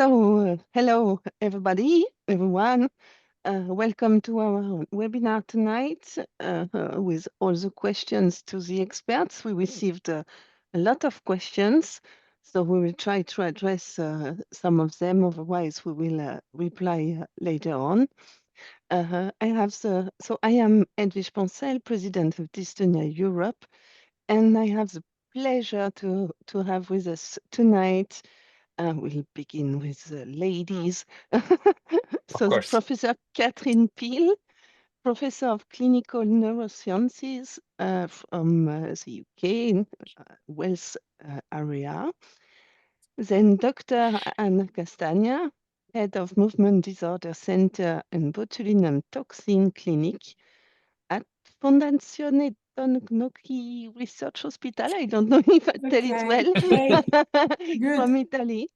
Hello, everyone. Welcome to our webinar tonight with all the questions to the experts. We received a lot of questions, so we will try to address some of them. Otherwise, we will reply later on. I am Edwige Poncel, President of Dystonia Europe, and I have the pleasure to have with us tonight. We'll begin with the ladies. Of The course. Professor Kathryn Peall, Professor of Clinical Neurosciences from the UK, Wales area. Then Dr. Anna Castagna, Head of Movement Disorder Center and Botulinum Toxin Clinic at Fondazione Gnocchi Research Hospital. I don't know if I tell it well. From Italy.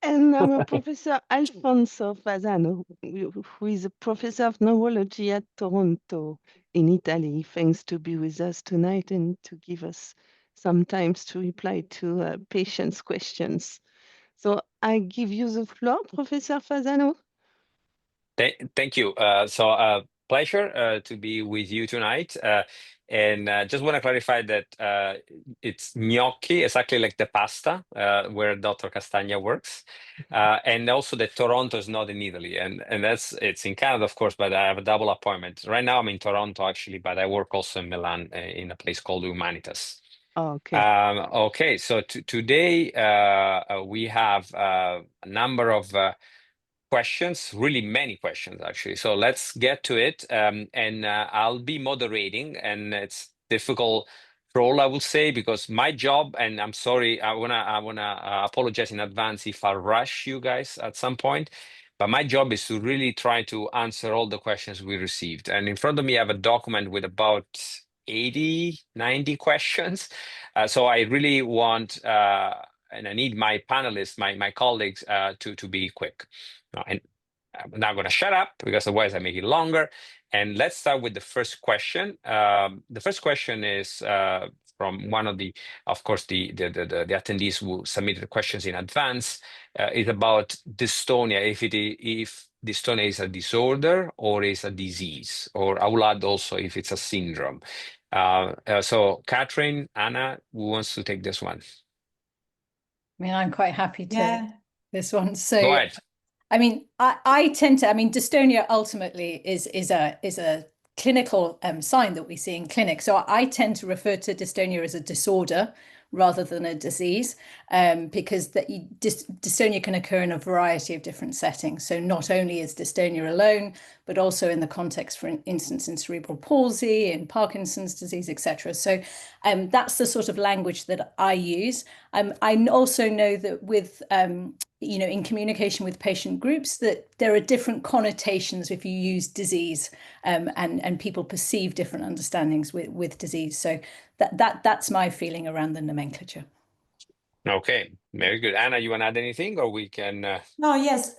And our Professor Alfonso Fasano, who is a professor of neurology at Toronto in Italy. Thanks to be with us tonight and to give us some time to reply to patients' questions. So I give you the floor, Professor Fasano. Thank you. Pleasure to be with you tonight. And just want to clarify that it's gnocchi, exactly like the pasta where Dr. Castagna works. And also that Toronto is not in Italy. And it's in Canada, of course, but I have a double appointment. Right now I'm in Toronto, actually, but I work also in Milan in a place called Humanitas. Okay. So today we have a number of questions, really many questions actually. So let's get to it. And I'll be moderating, and it's difficult role, I would say, because my job, and I'm sorry, I wanna apologize in advance if I rush you guys at some point. But my job is to really try to answer all the questions we received. And in front of me, I have a document with about 80, 90 questions. So I really want, and I need my panelists, my colleagues to be quick. And I'm not going to shut up because otherwise I make it longer. And let's start with the first question. The first question is from one of the, of course, the attendees who submitted questions in advance. Is about dystonia, if dystonia is a disorder or is a disease, or I will add also if it's a syndrome. So Kathryn, Anna, who wants to take this one? I mean, I'm quite happy to this one. So go ahead. I mean, I tend to, dystonia ultimately is a clinical sign that we see in clinic. So I tend to refer to dystonia as a disorder rather than a disease, because dystonia can occur in a variety of different settings. So not only is dystonia alone, but also in the context, for instance, in cerebral palsy, in Parkinson's disease, etc. So that's the sort of language that I use. I also know that with in communication with patient groups, that there are different connotations if you use disease, and people perceive different understandings with disease. So that's my feeling around the nomenclature. Okay, very good. Anna, you want to add anything, or we can? No, yes,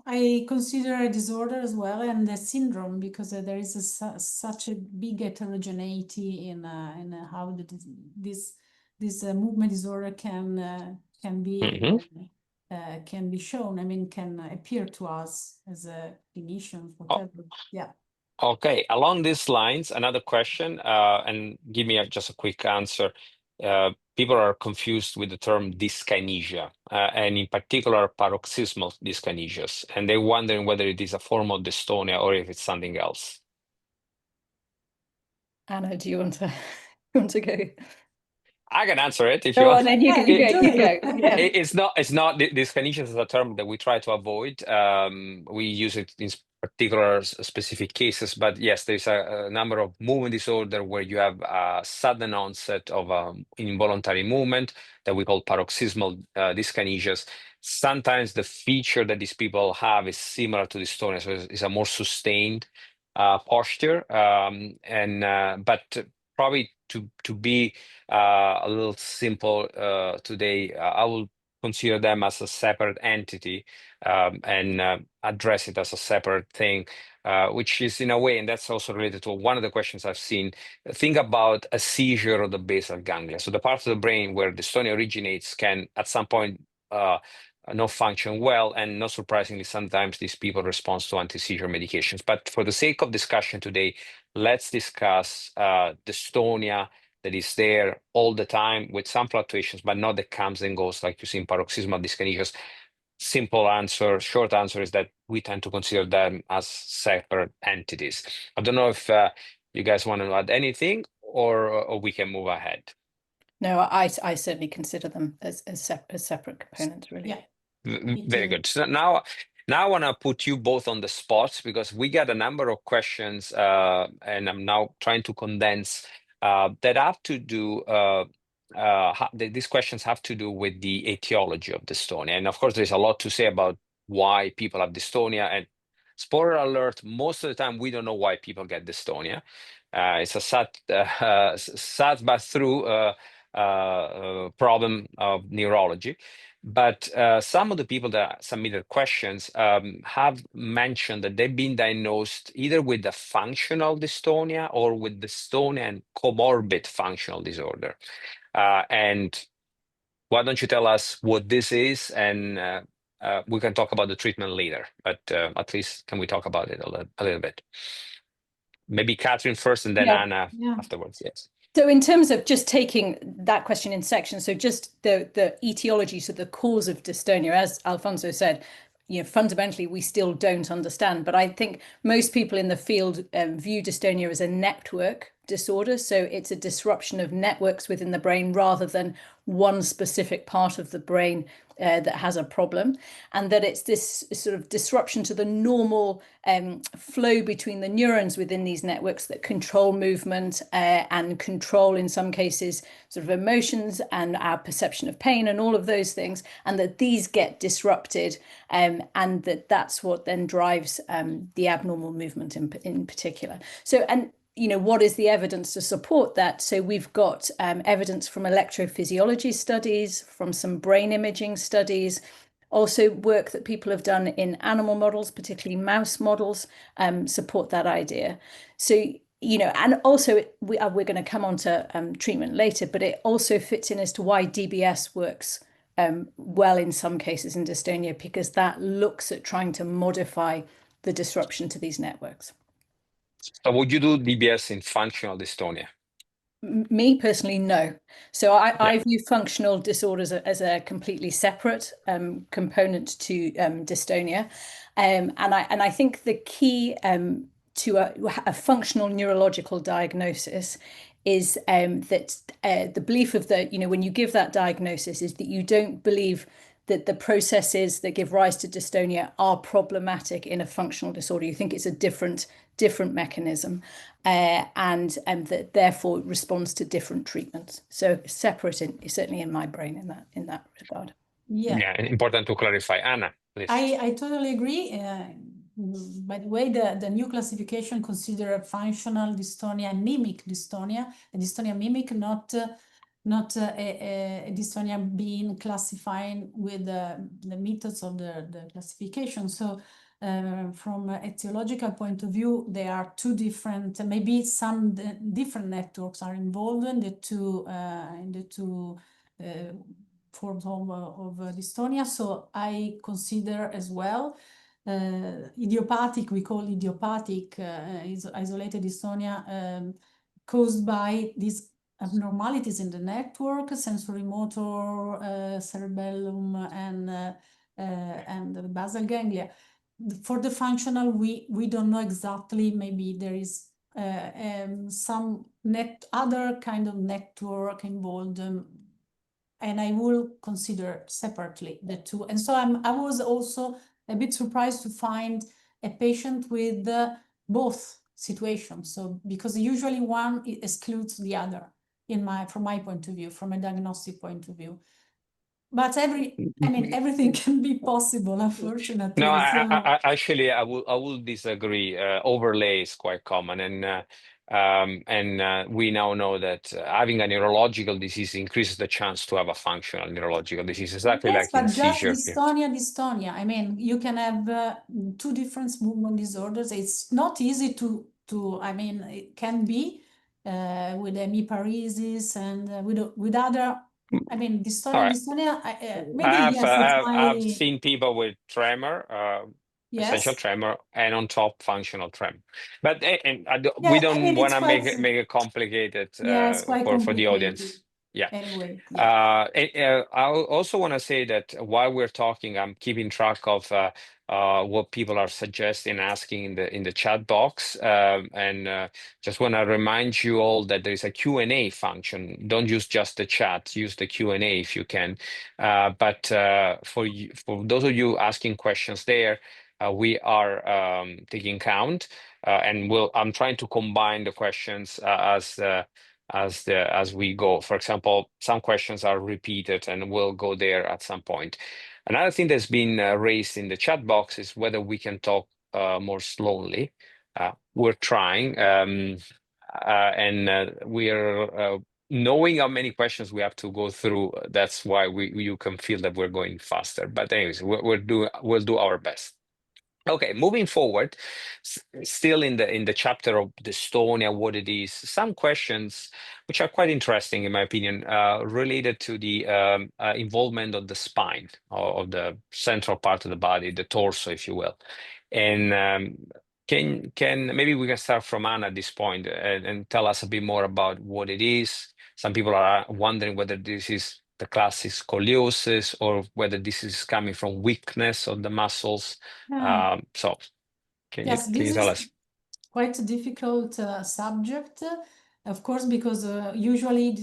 I consider a disorder as well, and a syndrome, because there is such a big heterogeneity in how this movement disorder can be can be shown. I mean, can appear to us as a clinician, whatever. Yeah. Okay, along these lines, another question, and give me just a quick answer. People are confused with the term dyskinesia, and in particular paroxysmal dyskinesias, and they're wondering whether it is a form of dystonia or if it's something else. Anna, do you want to go? I can answer it if you want. On, then you can go. Yeah. It's not dyskinesia is a term that we try to avoid. We use it in particular specific cases, but yes, there's a number of movement disorder where you have a sudden onset of involuntary movement that we call paroxysmal dyskinesias. Sometimes the feature that these people have is similar to dystonia, so it's a more sustained posture, but probably to be a little simple today, I will consider them as a separate entity, and address it as a separate thing, which is in a way, and that's also related to one of the questions I've seen. Think about a seizure of the basal ganglia. So the part of the brain where dystonia originates can at some point not function well, and not surprisingly, sometimes these people respond to anti-seizure medications. But for the sake of discussion today, let's discuss dystonia that is there all the time with some fluctuations, but not that comes and goes like you see in paroxysmal dyskinesias. Simple answer, short answer is that we tend to consider them as separate entities. I don't know if you guys want to add anything, or we can move ahead. No, I certainly consider them as separate components, really. Yeah. Very good. So now I want to put you both on the spot, because we got a number of questions, and I'm now trying to condense that have to do. These questions have to do with the etiology of dystonia, and of course, there's a lot to say about why people have dystonia. And spoiler alert: most of the time, we don't know why people get dystonia. It's a sad but true problem of neurology. But some of the people that submitted questions have mentioned that they've been diagnosed either with a functional dystonia or with dystonia and comorbid functional disorder. And why don't you tell us what this is, and we can talk about the treatment later, but at least can we talk about it a little bit? Maybe Kathryn first and then Anna afterwards, yes. So in terms of just taking that question in sections, so just the etiology, so the cause of dystonia, as Alfonso said, fundamentally we still don't understand. But I think most people in the field view dystonia as a network disorder. So it's a disruption of networks within the brain rather than one specific part of the brain that has a problem, and that it's this sort of disruption to the normal flow between the neurons within these networks that control movement and control, in some cases, sort of emotions and our perception of pain and all of those things, and that these get disrupted, and that's what then drives the abnormal movement in particular. So, and what is the evidence to support that? So we've got evidence from electrophysiology studies, from some brain imaging studies, also work that people have done in animal models, particularly mouse models, support that idea. So, and also we're going to come on to treatment later, but it also fits in as to why DBS works well in some cases in dystonia, because that looks at trying to modify the disruption to these networks. So would you do DBS in functional dystonia? Me personally, no. So I view functional disorders as a completely separate component to dystonia, and I think the key to a functional neurological diagnosis is that the belief of when you give that diagnosis is that you don't believe that the processes that give rise to dystonia are problematic in a functional disorder. You think it's a different mechanism, and that therefore responds to different treatments. So separate, certainly in my brain in that regard. Yeah, important to clarify. Anna, please. I totally agree. By the way, the new classification consider functional dystonia and mimic dystonia, a dystonia mimic, not a dystonia being classified with the methods of the classification. So from an etiological point of view, there are two different, maybe some different networks are involved in the two forms of dystonia. So I consider as well idiopathic, we call idiopathic isolated dystonia caused by these abnormalities in the network, sensory motor, cerebellum, and the basal ganglia. For the functional, we don't know exactly. Maybe there is some other kind of network involved, and I will consider separately the two. And so I was also a bit surprised to find a patient with both situations. So because usually one excludes the other from my point of view, from a diagnostic point of view. But everything can be possible, unfortunately. No, So, actually, I will disagree. Overlay is quite common, and we now know that having a neurological disease increases the chance to have a functional neurological disease, exactly yes, like in but just seizure. dystonia. I mean, you can have two different movement disorders. It's not easy to. I mean, it can be with hemiparesis and with other I mean, All dystonia, right. maybe yes, it's I've my, seen people with tremor, essential yes. tremor, and on top functional tremor. But we Yeah, I don't mean, want it's to quite, make it complicated yeah, it's quite for the complicated. audience. Yeah. Anyway, yeah. I also want to say that while we're talking, I'm keeping track of what people are suggesting, asking in the chat box, and just want to remind you all that there is a Q&A function. Don't use just the chat; use the Q&A if you can. But for those of you asking questions there, we are taking count, and I'm trying to combine the questions as we go. For example, some questions are repeated and we'll go there at some point. Another thing that's been raised in the chat box is whether we can talk more slowly. We're trying, and we're knowing how many questions we have to go through. That's why you can feel that we're going faster. But anyways, we'll do our best. Okay, moving forward, still in the chapter of dystonia, what it is, some questions which are quite interesting in my opinion, related to the involvement of the spine, or of the central part of the body, the torso, if you will. And can maybe we can start from Anna at this point, and tell us a bit more about what it is. Some people are wondering whether this is the classic scoliosis or whether this is coming from weakness of the muscles. So can Yes, you this tell is us? quite a difficult subject, of course, because usually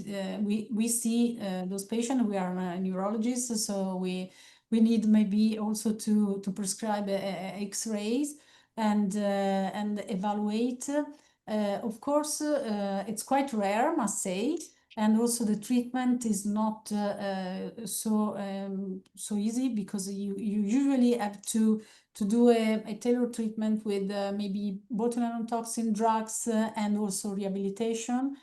we see those patients. We are neurologists, so we need maybe also to prescribe X-rays and evaluate. Of course, it's quite rare, must say, and also the treatment is not so easy, because you usually have to do a tailored treatment with maybe botulinum toxin drugs and also rehabilitation,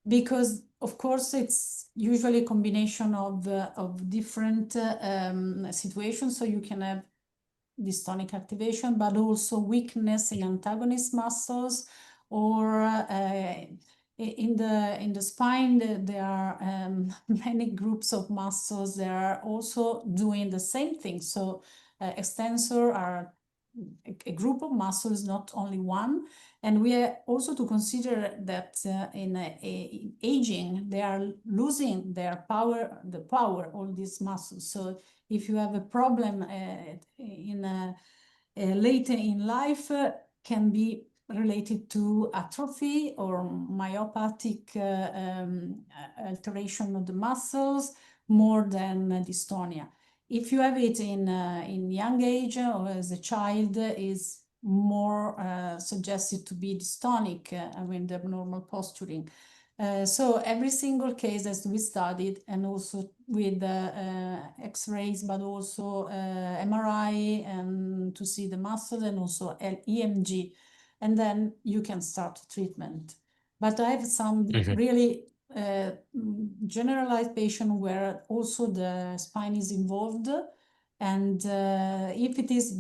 because of course it's usually a combination of different situations. So you can have dystonic activation, but also weakness in antagonist muscles, or in the spine there are many groups of muscles that are also doing the same thing. So extensor are a group of muscles, not only one. And we are also to consider that in aging, they are losing their power, all these muscles. So if you have a problem later in life, can be related to atrophy or myopathic alteration of the muscles more than dystonia. If you have it in young age or as a child, is more suggested to be dystonic, I mean, the abnormal posturing. So every single case has to be studied, and also with X-rays, but also MRI, and to see the muscle, and also EMG, and then you can start treatment. But I have some really generalized patient where also the spine is involved, and if it is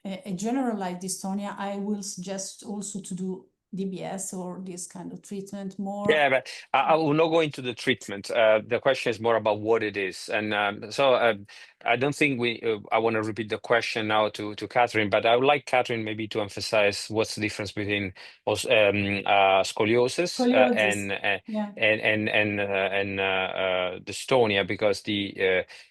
a generalized dystonia, I will suggest also to do DBS or this kind of treatment more. Yeah, but I will not go into the treatment. The question is more about what it is, and so I don't think I want to repeat the question now to Kathryn, but I would like Kathryn maybe to emphasize what's the difference between scoliosis, and dystonia, because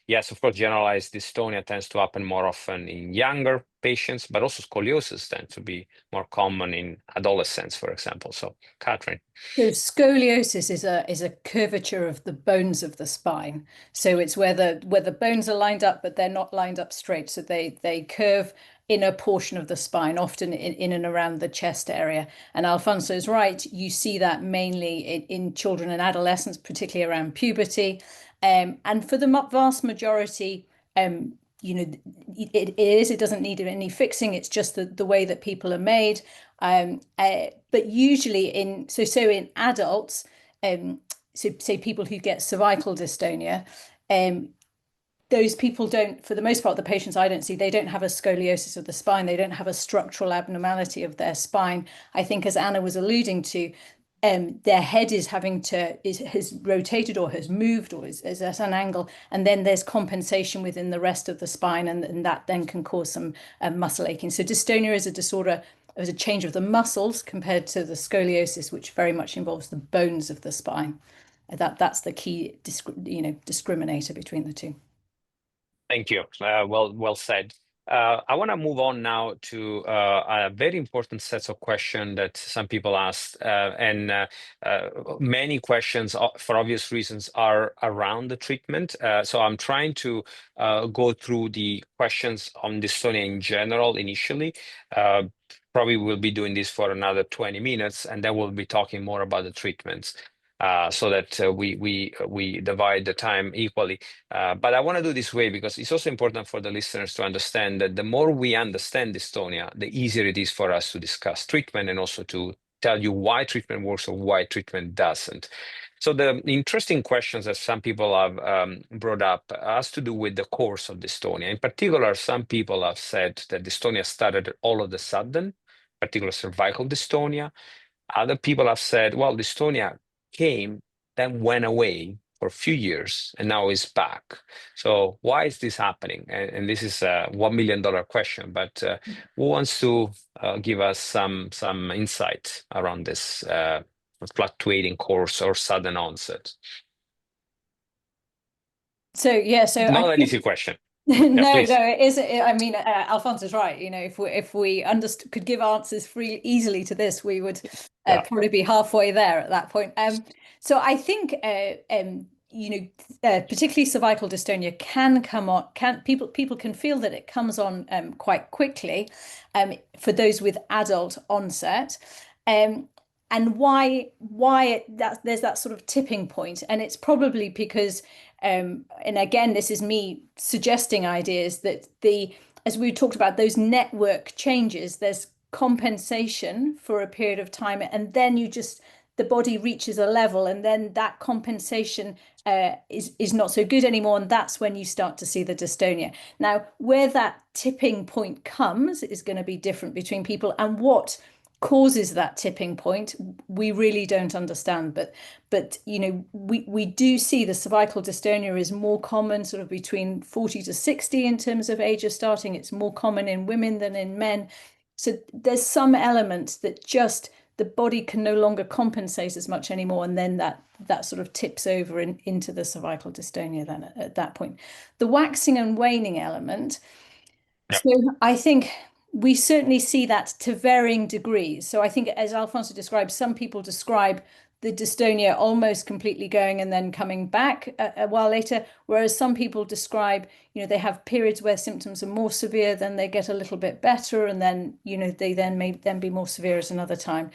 yes, of course, generalized dystonia tends to happen more often in younger patients, but also scoliosis tends to be more common in adolescents, for example. So, Kathryn. So scoliosis is a curvature of the bones of the spine. So it's where the bones are lined up, but they're not lined up straight. So they curve in a portion of the spine, often in and around the chest area. And Alfonso is right. You see that mainly in children and adolescents, particularly around puberty. And for the vast majority, it doesn't need any fixing. It's just the way that people are made. But usually in adults, so say people who get cervical dystonia, those people don't, for the most part, the patients I don't see, they don't have a scoliosis of the spine. They don't have a structural abnormality of their spine. I think, as Anna was alluding to, their head is has rotated or has moved or is at an angle, and then there's compensation within the rest of the spine, and that then can cause some muscle aching. So dystonia is a disorder as a change of the muscles compared to the scoliosis, which very much involves the bones of the spine. That's the key discriminator between the two. Thank you. Well said. I want to move on now to a very important set of questions that some people asked, and many questions, for obvious reasons, are around the treatment. So I'm trying to go through the questions on dystonia in general initially. Probably we'll be doing this for another 20 minutes, and then we'll be talking more about the treatments. So that we divide the time equally. But I want to do this way because it's also important for the listeners to understand that the more we understand dystonia, the easier it is for us to discuss treatment and also to tell you why treatment works or why treatment doesn't. So the interesting questions that some people have brought up has to do with the course of dystonia. In particular, some people have said that dystonia started all of a sudden, particularly cervical dystonia. Other people have said, well, dystonia came, then went away for a few years, and now is back. So why is this happening? And this is a $1 million question, but who wants to give us some insight around this fluctuating course or sudden onset? So Not an easy question. No, it is. I mean, Alfonso's right. If we could give answers easily to this, we would probably be halfway there at that point. So I think particularly cervical dystonia can come on. People can feel that it comes on quite quickly for those with adult onset. And why there's that sort of tipping point, and it's probably because and again, this is me suggesting ideas that as we talked about, those network changes, there's compensation for a period of time, and then the body reaches a level, and then that compensation is not so good anymore, and that's when you start to see the dystonia. Now, where that tipping point comes is going to be different between people, and what causes that tipping point we really don't understand, but we do see the cervical dystonia is more common sort of between 40 to 60 in terms of age of starting. It's more common in women than in men, so there's some element that just the body can no longer compensate as much anymore, and then that sort of tips over into the cervical dystonia then at that point. The waxing and waning element, so I think we certainly see that to varying degrees. So I think, as Alfonso described, some people describe the dystonia almost completely going and then coming back a while later, whereas some people describe, they have periods where symptoms are more severe, then they get a little bit better, and then, they then may then be more severe at another time.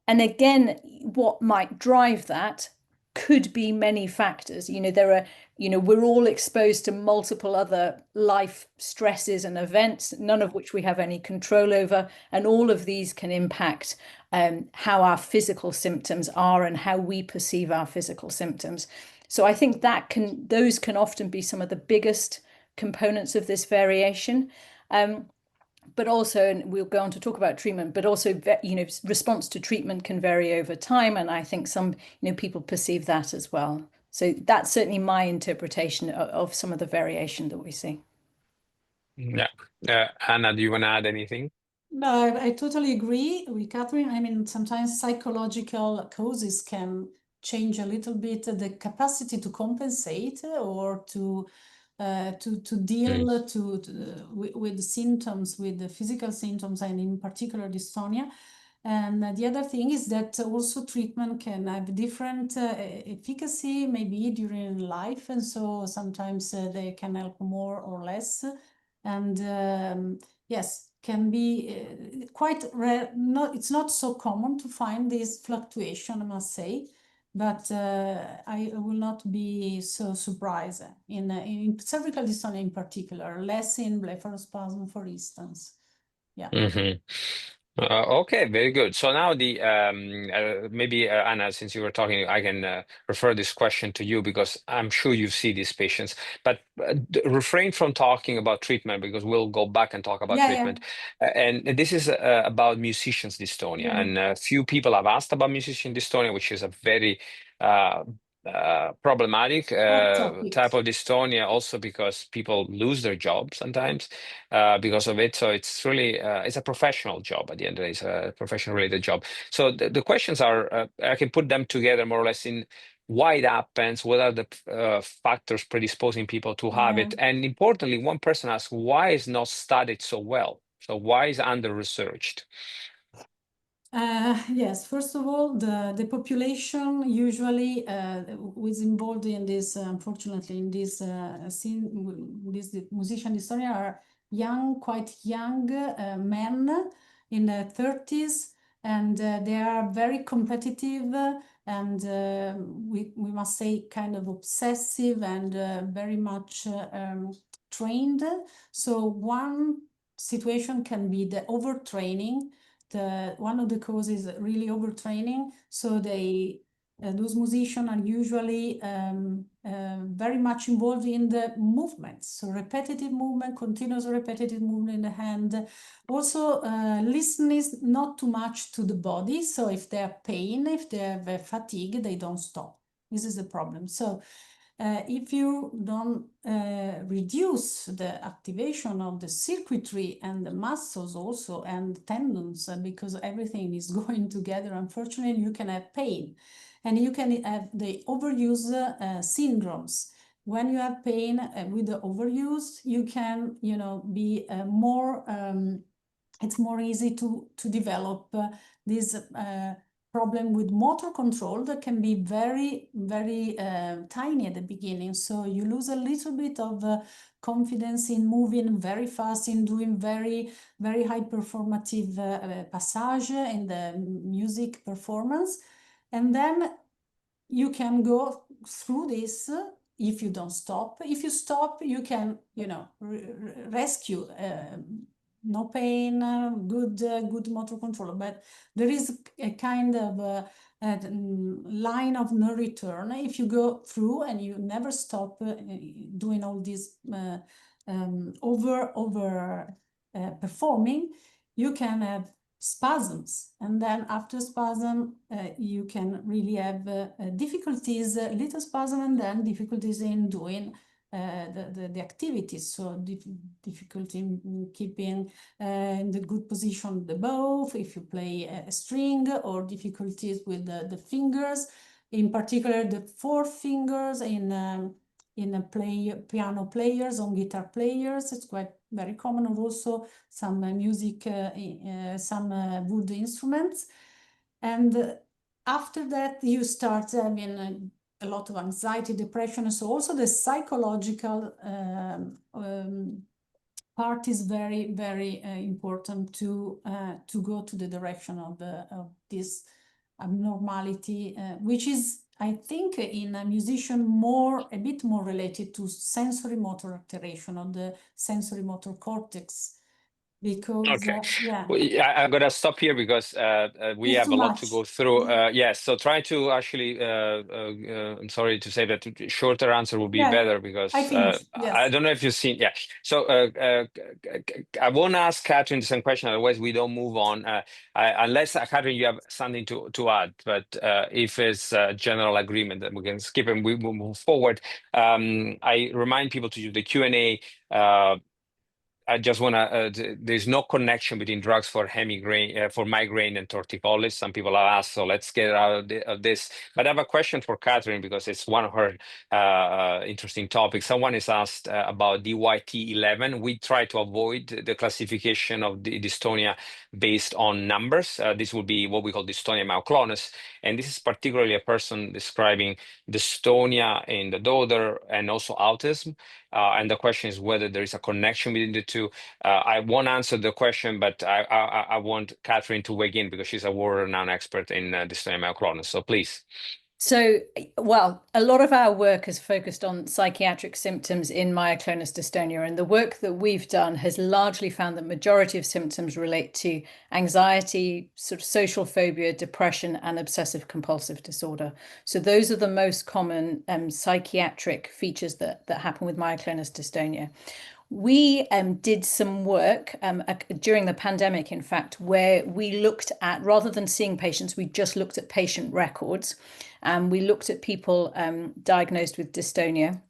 And again, what might drive that could be many factors. There are, we're all exposed to multiple other life stresses and events, none of which we have any control over. And all of these can impact how our physical symptoms are and how we perceive our physical symptoms. So I think those can often be some of the biggest components of this variation. But also, and we'll go on to talk about treatment, but also, response to treatment can vary over time. And I think some, people perceive that as well. So that's certainly my interpretation of some of the variation that we see. Yeah. Anna, do you want to add anything? No, I totally agree with Kathryn. I mean, sometimes psychological causes can change a little bit the capacity to compensate or to deal with symptoms, with the physical symptoms, and in particular dystonia. And the other thing is that also treatment can have different efficacy, maybe during life, and so sometimes they can help more or less. And yes, can be quite rare. It's not so common to find this fluctuation, I must say. But I will not be so surprised in cervical dystonia in particular, less in blepharospasm, for instance. Yeah. Okay, very good. So now maybe Anna, since you were talking, I can refer this question to you because I'm sure you see these patients. But refrain from talking about treatment because we'll go back and talk about Yeah, yeah, treatment. And this is about musicians dystonia, yeah. and few people have asked about musician dystonia, which is a very uh, problematic Hot topic. type of dystonia, also because people lose their job sometimes because of it. So it's really it's a professional job at the end of the day. It's a professional related job. So the questions are I can put them together more or less in why it happens, what are the factors predisposing people to have Yeah. it, and importantly, one person asked why is not studied so well. So why is under researched? Yes, first of all, the population usually who is involved in this, unfortunately, in this scene, this musician dystonia are young, quite young men in their 30s, and they are very competitive and we must say kind of obsessive and very much trained. So one situation can be the overtraining. One of the causes is really overtraining. So those musicians are usually very much involved in the movements. So repetitive movement, continuous repetitive movement in the hand. Also, listening not too much to the body. So if they have pain, if they have fatigue, they don't stop. This is the problem. So if you don't reduce the activation of the circuitry and the muscles also and tendons, because everything is going together, unfortunately, you can have pain. And you can have the overuse syndromes. When you have pain with the overuse, you can, be more, it's more easy to develop this problem with motor control that can be very, very tiny at the beginning. So you lose a little bit of confidence in moving very fast, in doing very, very high performative passage in the music performance. And then you can go through this if you don't stop. If you stop, you can, rescue no pain, good motor control, but there is a kind of line of no return. If you go through and you never stop doing all this over performing, you can have spasms, and then after spasm you can really have difficulties, little spasm, and then difficulties in doing the activities. So difficulty in keeping in the good position the bow if you play a string, or difficulties with the fingers, in particular the four fingers in piano players, on guitar players. It's quite very common, and also some music, some wood instruments. And after that, you start having a lot of anxiety, depression. So also the psychological part is very, very important to go to the direction of this abnormality, which is, I think, in a musician a bit more related to sensory motor alteration of the sensory motor cortex. Because Okay, yeah, I'm gonna stop here because we it's have too a lot much. to go through. Yes, so try to actually. I'm sorry to say that shorter answer will be Yeah, better because I finished. Yes. I don't know if you've seen. Yeah, so I won't ask Kathryn the same question. Otherwise, we don't move on. Unless Kathryn, you have something to add. But if it's general agreement, then we can skip and we will move forward. I remind people to use the Q&A. I just want to, there's no connection between drugs for for migraine and torticollis. Some people have asked, so let's get out of this. But I have a question for Kathryn because it's one of her interesting topics. Someone is asked about DYT11. We try to avoid the classification of the dystonia based on numbers. This would be what we call dystonia myoclonus. And this is particularly a person describing dystonia in the daughter and also autism. And the question is whether there is a connection between the two. I won't answer the question, but I want Kathryn to weigh in because she's a world-renowned expert in dystonia myoclonus. So please. So, well, a lot of our work has focused on psychiatric symptoms in myoclonus dystonia, and the work that we've done has largely found that majority of symptoms relate to anxiety, sort of social phobia, depression, and obsessive compulsive disorder. So those are the most common psychiatric features that happen with myoclonus dystonia. We did some work during the pandemic, in fact, where we looked at, rather than seeing patients, we just looked at patient records. And we looked at people diagnosed with dystonia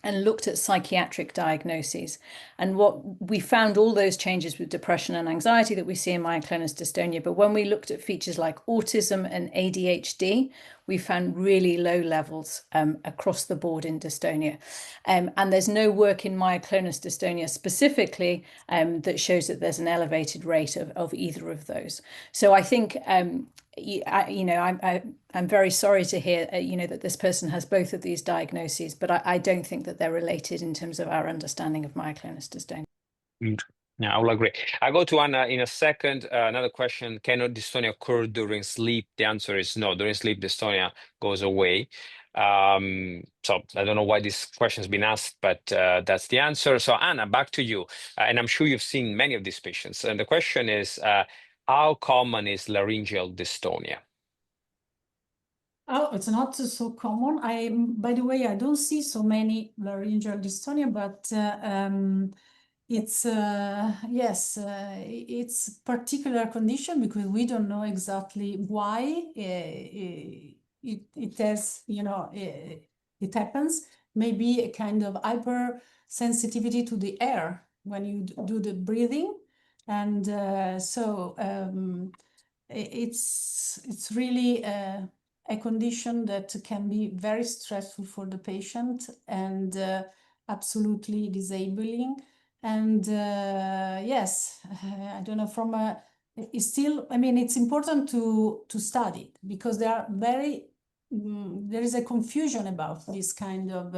and looked at psychiatric diagnoses. And what we found, all those changes with depression and anxiety that we see in myoclonus dystonia. But when we looked at features like autism and ADHD, we found really low levels across the board in dystonia. And there's no work in myoclonus dystonia specifically that shows that there's an elevated rate of either of those. So I think, I'm very sorry to hear, that this person has both of these diagnoses, but I don't think that they're related in terms of our understanding of myoclonus dystonia. Yeah, I will agree. I go to Anna in a second. Another question: can dystonia occur during sleep? The answer is no. During sleep, dystonia goes away. So I don't know why this question has been asked, but that's the answer. So Anna, back to you. And I'm sure you've seen many of these patients. And the question is, how common is laryngeal dystonia? Oh, it's not so common. By the way, I don't see so many laryngeal dystonia, but it's yes, it's a particular condition because we don't know exactly why it has, it happens. Maybe a kind of hypersensitivity to the air when you do the breathing, and so it's really a condition that can be very stressful for the patient and absolutely disabling. And yes, I don't know, from a, it's still, I mean, it's important to study it because there are there is a confusion about this kind of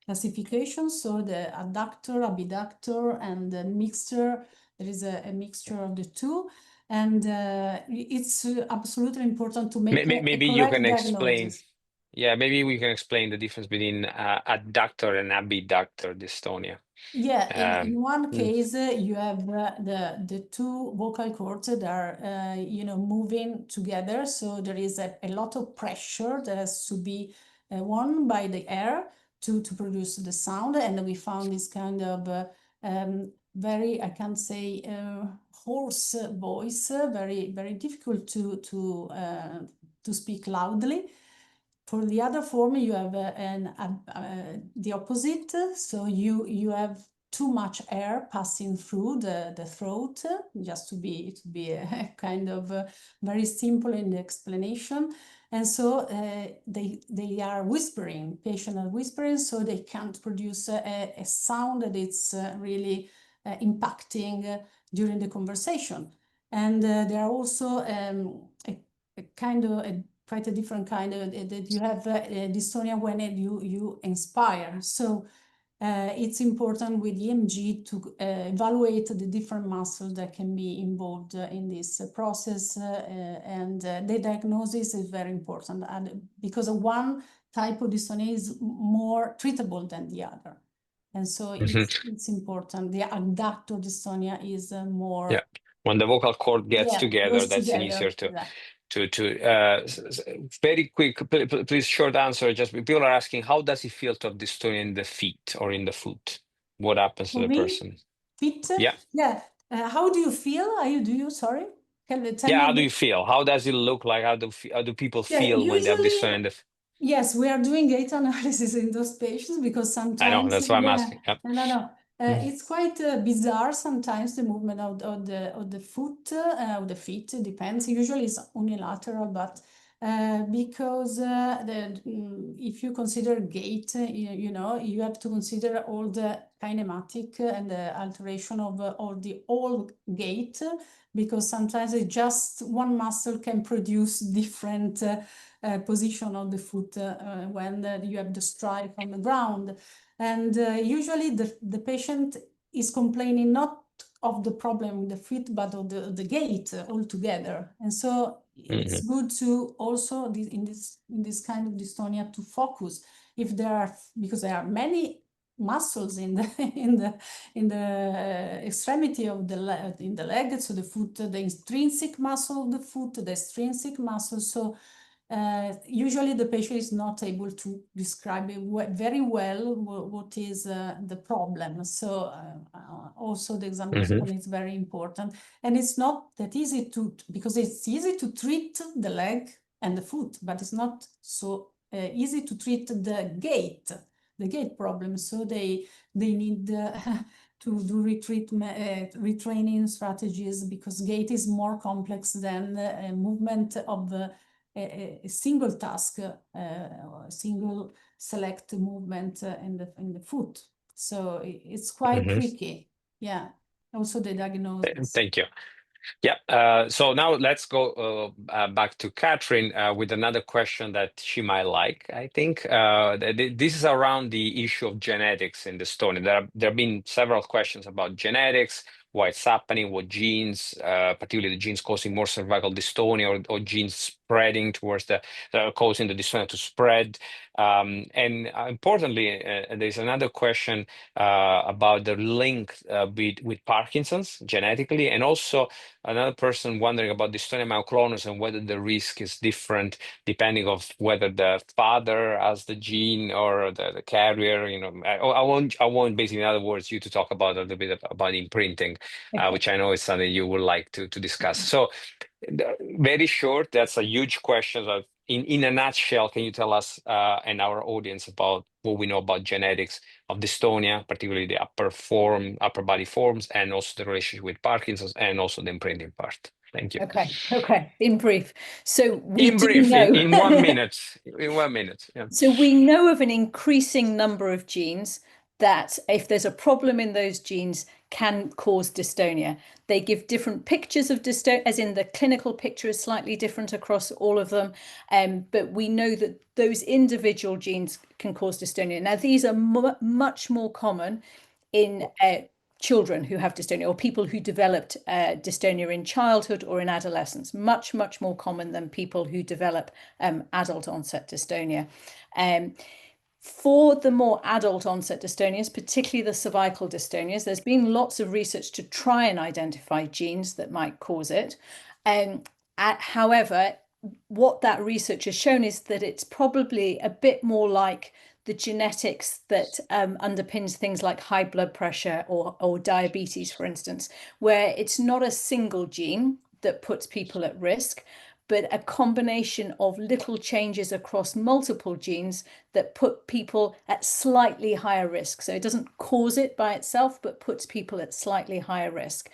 classification. So the adductor, abductor, and the mixture, there is a mixture of the two. And it's absolutely important to make Maybe a you correct can explain. diagnosis. Yeah, maybe we can explain the difference between adductor and abductor dystonia. Yeah, in one case, you have the two vocal cords that are, moving together. So there is a lot of pressure that has to be won by the air to produce the sound. And we found this kind of very, I can't say, hoarse voice, very, very difficult to speak loudly. For the other form, you have the opposite. So you have too much air passing through the throat, just to be a kind of very simple in the explanation. And so they are whispering, patient are whispering, so they can't produce a sound that it's really impacting during the conversation. And there are also a kind of quite a different kind of that you have dystonia when you inspire. So it's important with EMG to evaluate the different muscles that can be involved in this process, and the diagnosis is very important because one type of dystonia is more treatable than the other. And so it's important. The adductor dystonia is more... Yeah, when the vocal cord gets together, that's together. easier to... Yeah. Very quick, please, short answer. Just people are asking, how does it feel to have dystonia in the feet or in the foot? What happens to the person? Feet? Yeah. Yeah. How do you feel? Sorry? Can you tell me? How do you feel? How does it look like? How do people feel when they have dystonia in the feet? Yes, we are doing gait analysis in those patients because sometimes... I know, that's why I'm asking. Yeah. No. It's quite bizarre sometimes, the movement of the foot, of the feet, depends. Usually it's unilateral, but because if you consider gait, you have to consider all the kinematic and the alteration of the whole gait, because sometimes it's just one muscle can produce different position of the foot when you have the strike on the ground. And usually the patient is complaining not of the problem with the feet, but of the gait altogether. And so it's good to also in this kind of dystonia to focus if there are, because there are many muscles in the extremity of the leg, so the foot, the intrinsic muscle of the foot, the extrinsic muscle. So usually the patient is not able to describe very well what is the problem. So also the examination is very important. And it's not that easy because it's easy to treat the leg and the foot, but it's not so easy to treat the gait problem. So they need to do retraining strategies, because gait is more complex than movement of a single task, single select movement in the foot. So it's quite tricky. Yeah. Also the diagnosis. Thank you. Yeah. So now let's go back to Kathryn with another question that she might like. I think this is around the issue of genetics in dystonia. There have been several questions about genetics, why it's happening, what genes, particularly the genes causing more cervical dystonia, or genes spreading towards that are causing the dystonia to spread. And importantly, there's another question about the link with Parkinson's genetically, and also another person wondering about dystonia myoclonus and whether the risk is different depending of whether the father has the gene or the carrier. You know, I won't basically, in other words, you to talk about a little bit about imprinting, which I know is something you would like to discuss. So very short, that's a huge question. In a nutshell, can you tell us and our audience about what we know about genetics of dystonia, particularly the upper body forms, and also the relationship with Parkinson's, and also the imprinting part? Thank you. Okay. In brief. So we in brief, know in 1 minute. In 1 minute. Yeah. So we know of an increasing number of genes that, if there's a problem in those genes, can cause dystonia. They give different pictures of dystonia, as in the clinical picture is slightly different across all of them. But we know that those individual genes can cause dystonia. Now, these are much more common in children who have dystonia, or people who developed dystonia in childhood or in adolescence. Much more common than people who develop adult onset dystonia. For the more adult onset dystonias, particularly the cervical dystonias, there's been lots of research to try and identify genes that might cause it. However, what that research has shown is that it's probably a bit more like the genetics that underpins things like high blood pressure or diabetes, for instance, where it's not a single gene that puts people at risk, but a combination of little changes across multiple genes that put people at slightly higher risk. So it doesn't cause it by itself, but puts people at slightly higher risk.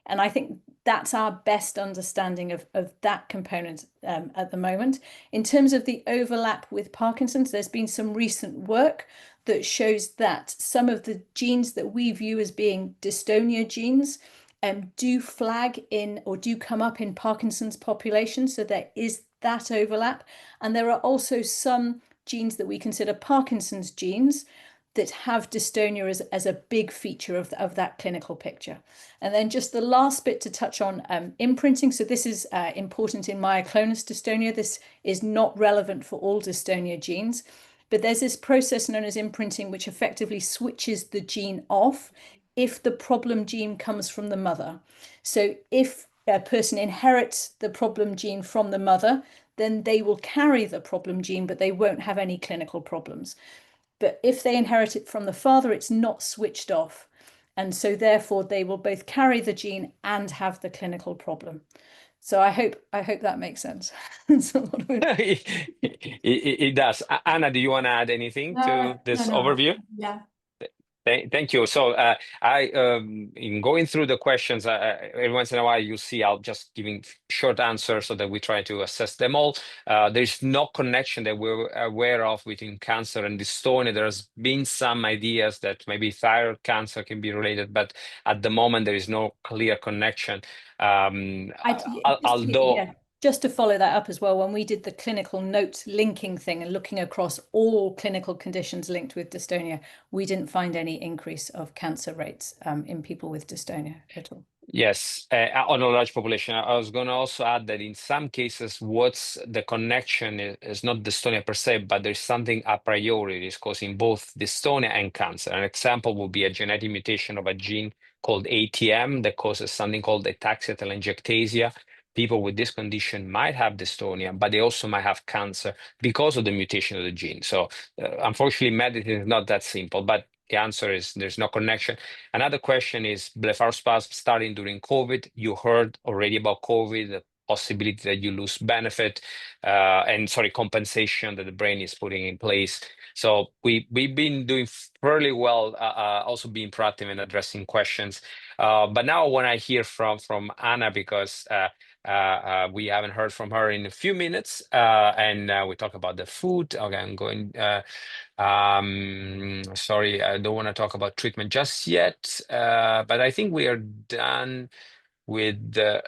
And I think that's our best understanding of that component at the moment. In terms of the overlap with Parkinson's, there's been some recent work that shows that some of the genes that we view as being dystonia genes do flag in, or do come up in, Parkinson's population. So there is that overlap. And there are also some genes that we consider Parkinson's genes that have dystonia as a big feature of that clinical picture. And then just the last bit to touch on imprinting. So this is important in myoclonus dystonia. This is not relevant for all dystonia genes, but there's this process known as imprinting, which effectively switches the gene off if the problem gene comes from the mother. So if a person inherits the problem gene from the mother, then they will carry the problem gene, but they won't have any clinical problems. But if they inherit it from the father, it's not switched off. And so therefore they will both carry the gene and have the clinical problem. So I hope that makes sense. It does. Anna, do you want to add anything to this overview? Yeah. Thank you. So in going through the questions, every once in a while you see I'll just giving short answers so that we try to assess them all. There's no connection that we're aware of between cancer and dystonia. There's been some ideas that maybe thyroid cancer can be related, but at the moment there is no clear connection. Although. Just to follow that up as well, when we did the clinical note linking thing and looking across all clinical conditions linked with dystonia, we didn't find any increase of cancer rates in people with dystonia at all. Yes, on a large population. I was going to also add that in some cases, what's the connection is not dystonia per se, but there's something a priori that is causing both dystonia and cancer. An example would be a genetic mutation of a gene called ATM that causes something called ataxia telangiectasia. People with this condition might have dystonia, but they also might have cancer because of the mutation of the gene. So unfortunately, medicine is not that simple, but the answer is there's no connection. Another question is blepharospasm starting during COVID. You heard already about COVID, the possibility that you lose benefit compensation that the brain is putting in place. So we've been doing fairly well, also being proactive in addressing questions. But now when I hear from Anna, because we haven't heard from her in a few minutes, and we talk about the food. Okay, I'm going. Sorry, I don't want to talk about treatment just yet, but I think we are done with the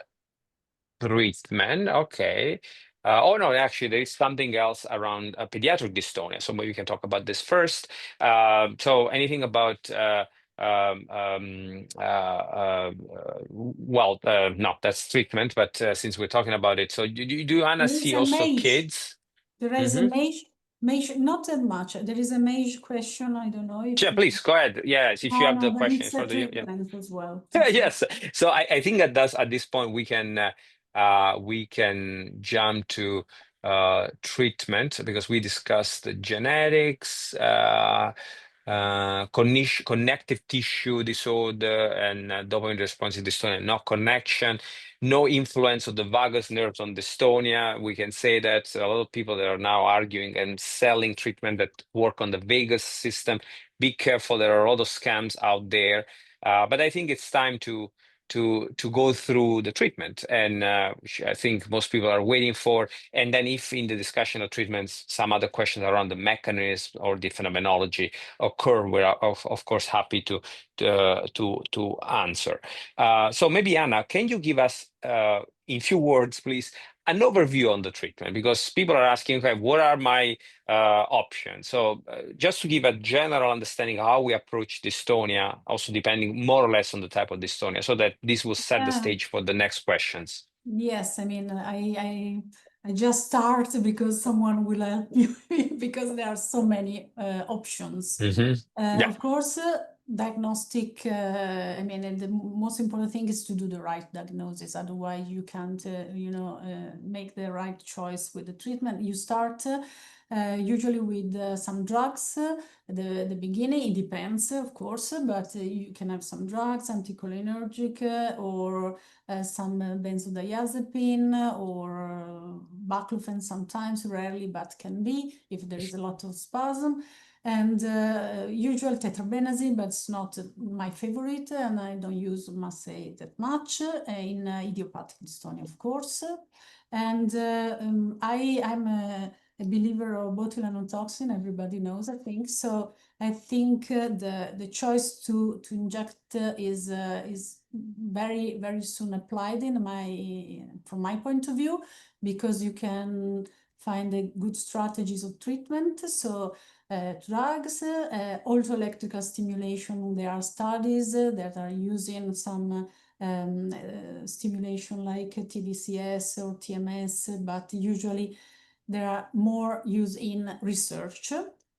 treatment. Okay. Oh no, actually, there is something else around pediatric dystonia. So maybe we can talk about this first. So anything about no, that's treatment. But since we're talking about it, so do Anna see also kids? There is a MAGE, not that much. There is a MAGE question. I don't know if. Yeah, please go ahead. Yes, if you have the question in front of you. Yeah. As well. Yes. So I think that at this point we can jump to treatment, because we discussed the genetics, connective tissue disorder, and dopamine responsive dystonia, no connection, no influence of the vagus nerves on dystonia. We can say that a lot of people that are now arguing and selling treatment that work on the vagus system, be careful, there are a lot of scams out there. But I think it's time to go through the treatment, and which I think most people are waiting for. And then if in the discussion of treatments, some other questions around the mechanism or the phenomenology occur, we're of course happy to answer. So maybe Anna, can you give us in few words, please, an overview on the treatment, because people are asking, okay, what are my options? So just to give a general understanding how we approach dystonia, also depending more or less on the type of dystonia, so that this will set the stage for the next questions. Yes, I mean, I just start because someone will help you because there are so many options. Of course, diagnostic, I mean, the most important thing is to do the right diagnosis. Otherwise, you can't, make the right choice with the treatment. You start usually with some drugs. The beginning, it depends, of course, but you can have some drugs, anticholinergic, or some benzodiazepine, or baclofen sometimes, rarely, but can be if there is a lot of spasm. And usual tetrabenazine, but it's not my favorite, and I don't use, must say, that much in idiopathic dystonia, of course. And I'm a believer of botulinum toxin, everybody knows, I think. So I think the choice to inject is very, very soon applied from my point of view, because you can find good strategies of treatment. So drugs, also electrical stimulation. There are studies that are using some stimulation like TDCS or TMS, but usually there are more used in research.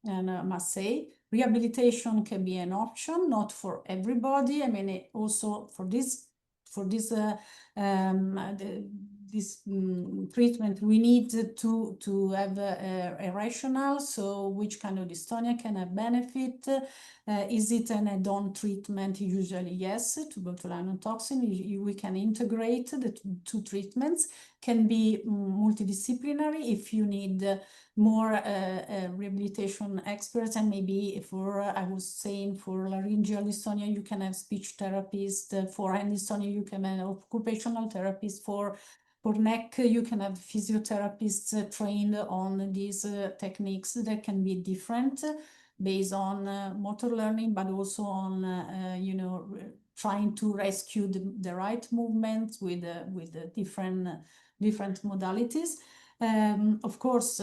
And I must say, rehabilitation can be an option, not for everybody. I mean, also for this treatment, we need to have a rationale. So which kind of dystonia can have benefit? Is it an add-on treatment? Usually yes, to botulinum toxin. We can integrate the two treatments. Can be multidisciplinary if you need more rehabilitation experts, and maybe I was saying for laryngeal dystonia, you can have speech therapist. For hand dystonia, you can have occupational therapist. For neck, you can have physiotherapists trained on these techniques that can be different based on motor learning, but also on trying to rescue the right movements with the different modalities. Of course,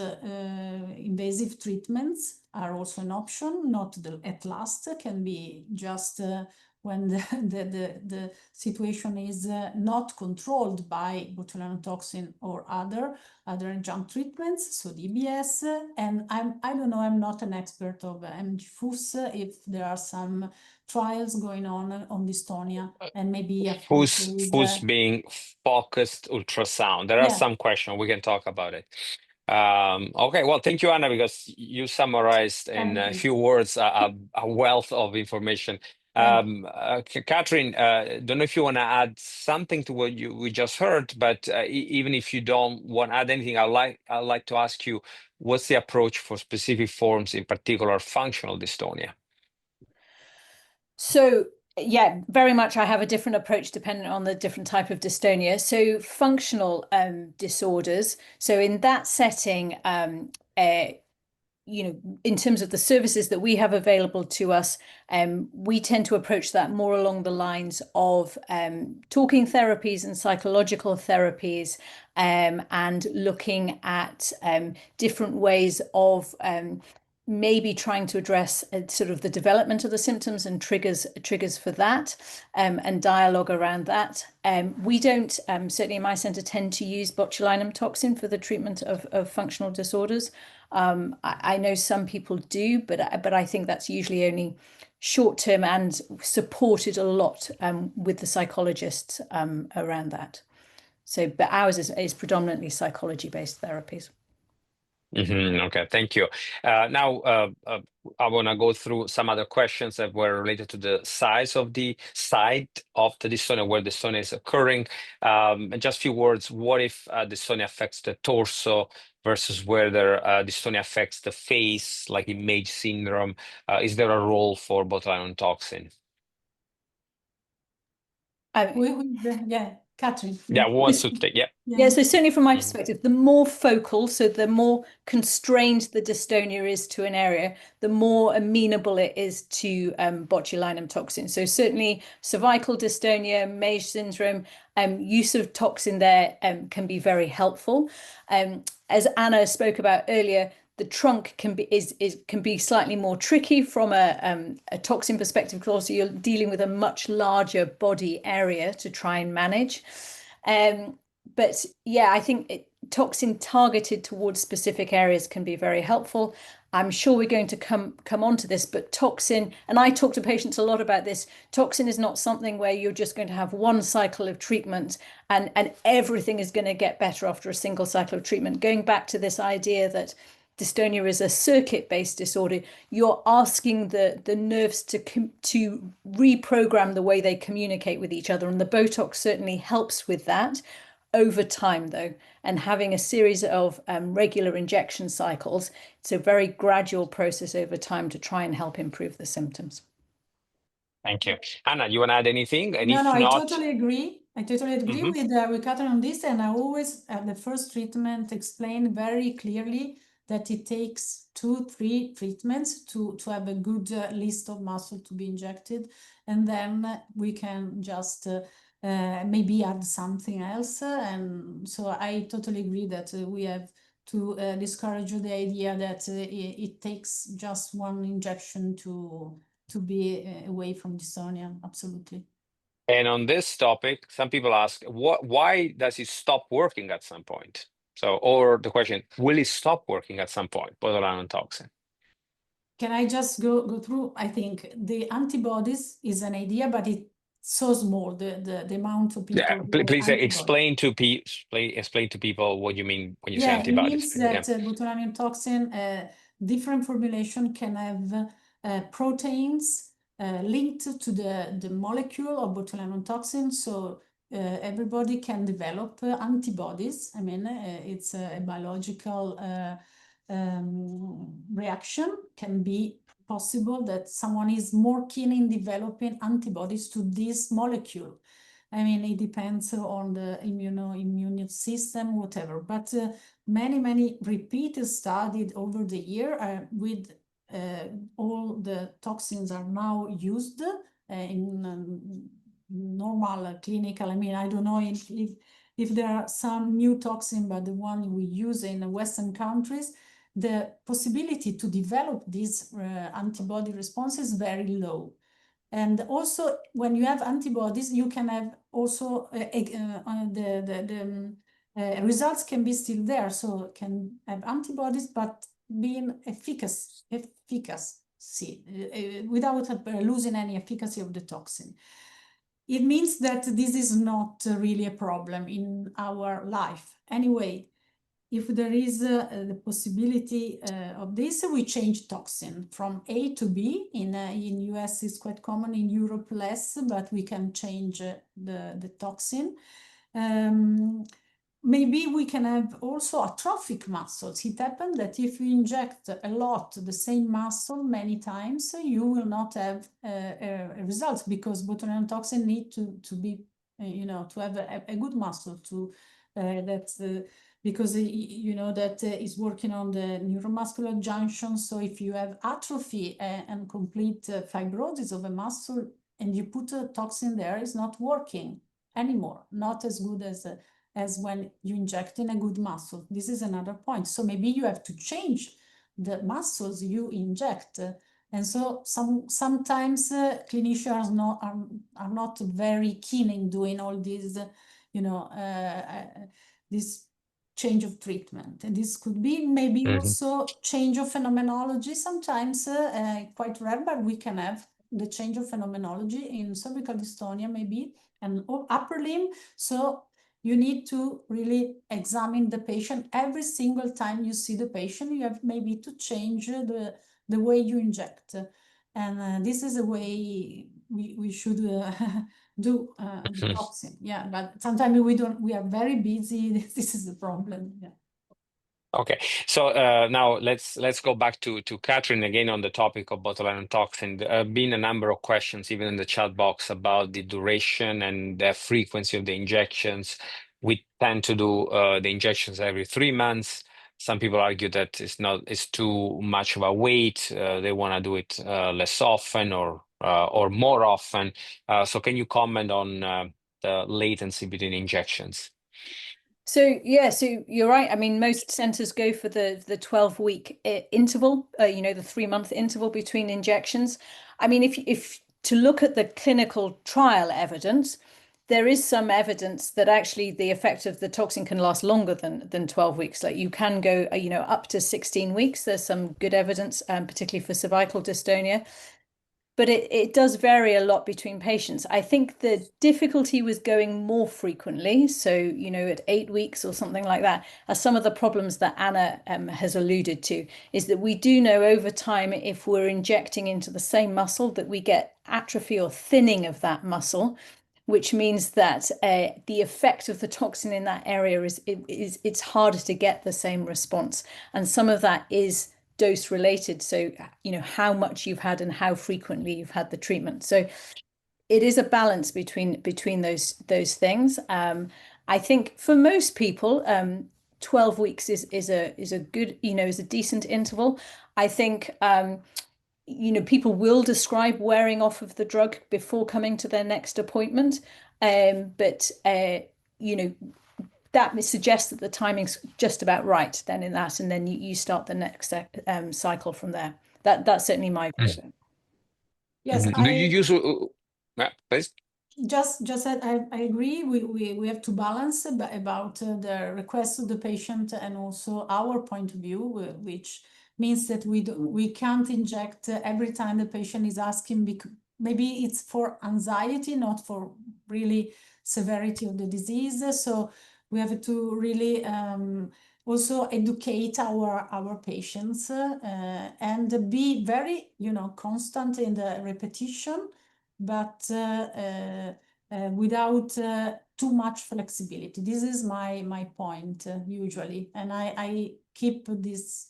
invasive treatments are also an option, not at last, can be just when the situation is not controlled by botulinum toxin or other adjunct treatments, so DBS. And I don't know, I'm not an expert of MGFUS, if there are some trials going on dystonia, and maybe FUS being focused ultrasound. There are some questions, we can talk about it. Okay, well, thank you, Anna, because you summarized in a few words a wealth of information. Kathryn, don't know if you want to add something to what we just heard, but even if you don't want to add anything, I'd like to ask you, what's the approach for specific forms, in particular functional dystonia? So yeah, very much I have a different approach depending on the different type of dystonia. So functional disorders. So in that setting, you know, in terms of the services that we have available to us, we tend to approach that more along the lines of talking therapies and psychological therapies, and looking at different ways of maybe trying to address sort of the development of the symptoms and triggers for that, and dialogue around that. We don't, certainly in my centre, tend to use botulinum toxin for the treatment of functional disorders. I know some people do, but I think that's usually only short term and supported a lot with the psychologists around that. So, but ours is predominantly psychology-based therapies. Okay, thank you. Now, I want to go through some other questions that were related to the size of the site of the dystonia, where dystonia is occurring. And just a few words, what if dystonia affects the torso versus whether dystonia affects the face, like in Mage syndrome? Is there a role for botulinum toxin? Kathryn. Yeah, who wants to take? Yeah, so certainly from my perspective, the more focal, so the more constrained the dystonia is to an area, the more amenable it is to botulinum toxin. So certainly cervical dystonia, Mage syndrome, use of toxin there can be very helpful. As Anna spoke about earlier, the trunk can be slightly more tricky from a toxin perspective, because also you're dealing with a much larger body area to try and manage. But yeah, I think toxin targeted towards specific areas can be very helpful. I'm sure we're going to come on to this, but toxin, and I talk to patients a lot about this, toxin is not something where you're just going to have one cycle of treatment and everything is going to get better after a single cycle of treatment. Going back to this idea that dystonia is a circuit-based disorder, you're asking the nerves to reprogram the way they communicate with each other, and the Botox certainly helps with that over time, though, and having a series of regular injection cycles. It's a very gradual process over time to try and help improve the symptoms. Thank you. Anna, you want to add anything? And no, if I not... totally agree. I totally agree with Kathryn on this. And I always, at the first treatment, explain very clearly that it takes 2-3 treatments to have a good list of muscle to be injected. And then we can just maybe add something else. And so I totally agree that we have to discourage the idea that it takes just one injection to be away from dystonia. Absolutely. And on this topic, some people ask, why does it stop working at some point? So, or the question, will it stop working at some point, botulinum toxin? Can I just go through? I think the antibodies is an idea, but it's so small, the amount of people. Yeah, please explain to people what you mean when you say antibodies. It means that botulinum toxin, different formulation can have proteins linked to the molecule of botulinum toxin. So everybody can develop antibodies. I mean, it's a biological reaction. Can be possible that someone is more keen in developing antibodies to this molecule. I mean, it depends on the immune system, whatever. But many repeated studies over the year with all the toxins are now used in normal clinical. I mean, I don't know if there are some new toxin, but the one we use in the Western countries, the possibility to develop these antibody response is very low. And also, when you have antibodies, you can have also results can be still there. So can have antibodies, but being efficacy without losing any efficacy of the toxin. It means that this is not really a problem in our life. Anyway, if there is the possibility of this, we change toxin from A to B. In US, it's quite common, in Europe less, but we can change the toxin. Maybe we can have also atrophic muscles. It happens that if you inject a lot the same muscle many times, you will not have results, because botulinum toxin need to be, to have a good muscle to because that is working on the neuromuscular junction. So if you have atrophy and complete fibrosis of a muscle, and you put a toxin there, it's not working anymore, not as good as when you inject in a good muscle. This is another point. So maybe you have to change the muscles you inject. And so sometimes clinicians are not very keen in doing all these, this change of treatment. And this could be maybe also change of phenomenology. Sometimes quite rare, but we can have the change of phenomenology in cervical dystonia maybe, and upper limb. So you need to really examine the patient every single time you see the patient. You have maybe to change the way you inject, and this is a way we should do the toxin. Yeah, but sometimes we are very busy. This is the problem. Yeah. Okay, so now let's go back to Kathryn again on the topic of botulinum toxin. There have been a number of questions, even in the chat box, about the duration and the frequency of the injections. We tend to do the injections every 3 months. Some people argue that it's too much of a wait. They want to do it less often or more often. So can you comment on the latency between injections? So yeah, so you're right. I mean, most centers go for the 12-week interval, the 3-month interval between injections. I mean, if to look at the clinical trial evidence, there is some evidence that actually the effect of the toxin can last longer than 12 weeks. Like you can go, up to 16 weeks. There's some good evidence, particularly for cervical dystonia. But it does vary a lot between patients. I think the difficulty with going more frequently, so, at 8 weeks or something like that, are some of the problems that Anna has alluded to, is that we do know over time, if we're injecting into the same muscle, that we get atrophy or thinning of that muscle, which means that the effect of the toxin in that area it's harder to get the same response. And some of that is dose related, so how much you've had and how frequently you've had the treatment. So it is a balance between those things. I think for most people 12 weeks is a good, is a decent interval. I think people will describe wearing off of the drug before coming to their next appointment, but that suggests that the timing's just about right then in that, and then you start the next cycle from there. That's certainly my view. Yes, Do you use please? Just I agree. We have to balance about the request of the patient and also our point of view, which means that we can't inject every time the patient is asking, because maybe it's for anxiety, not for really severity of the disease. So we have to really also educate our patients and be very constant in the repetition, but without too much flexibility. This is my point usually, and I keep this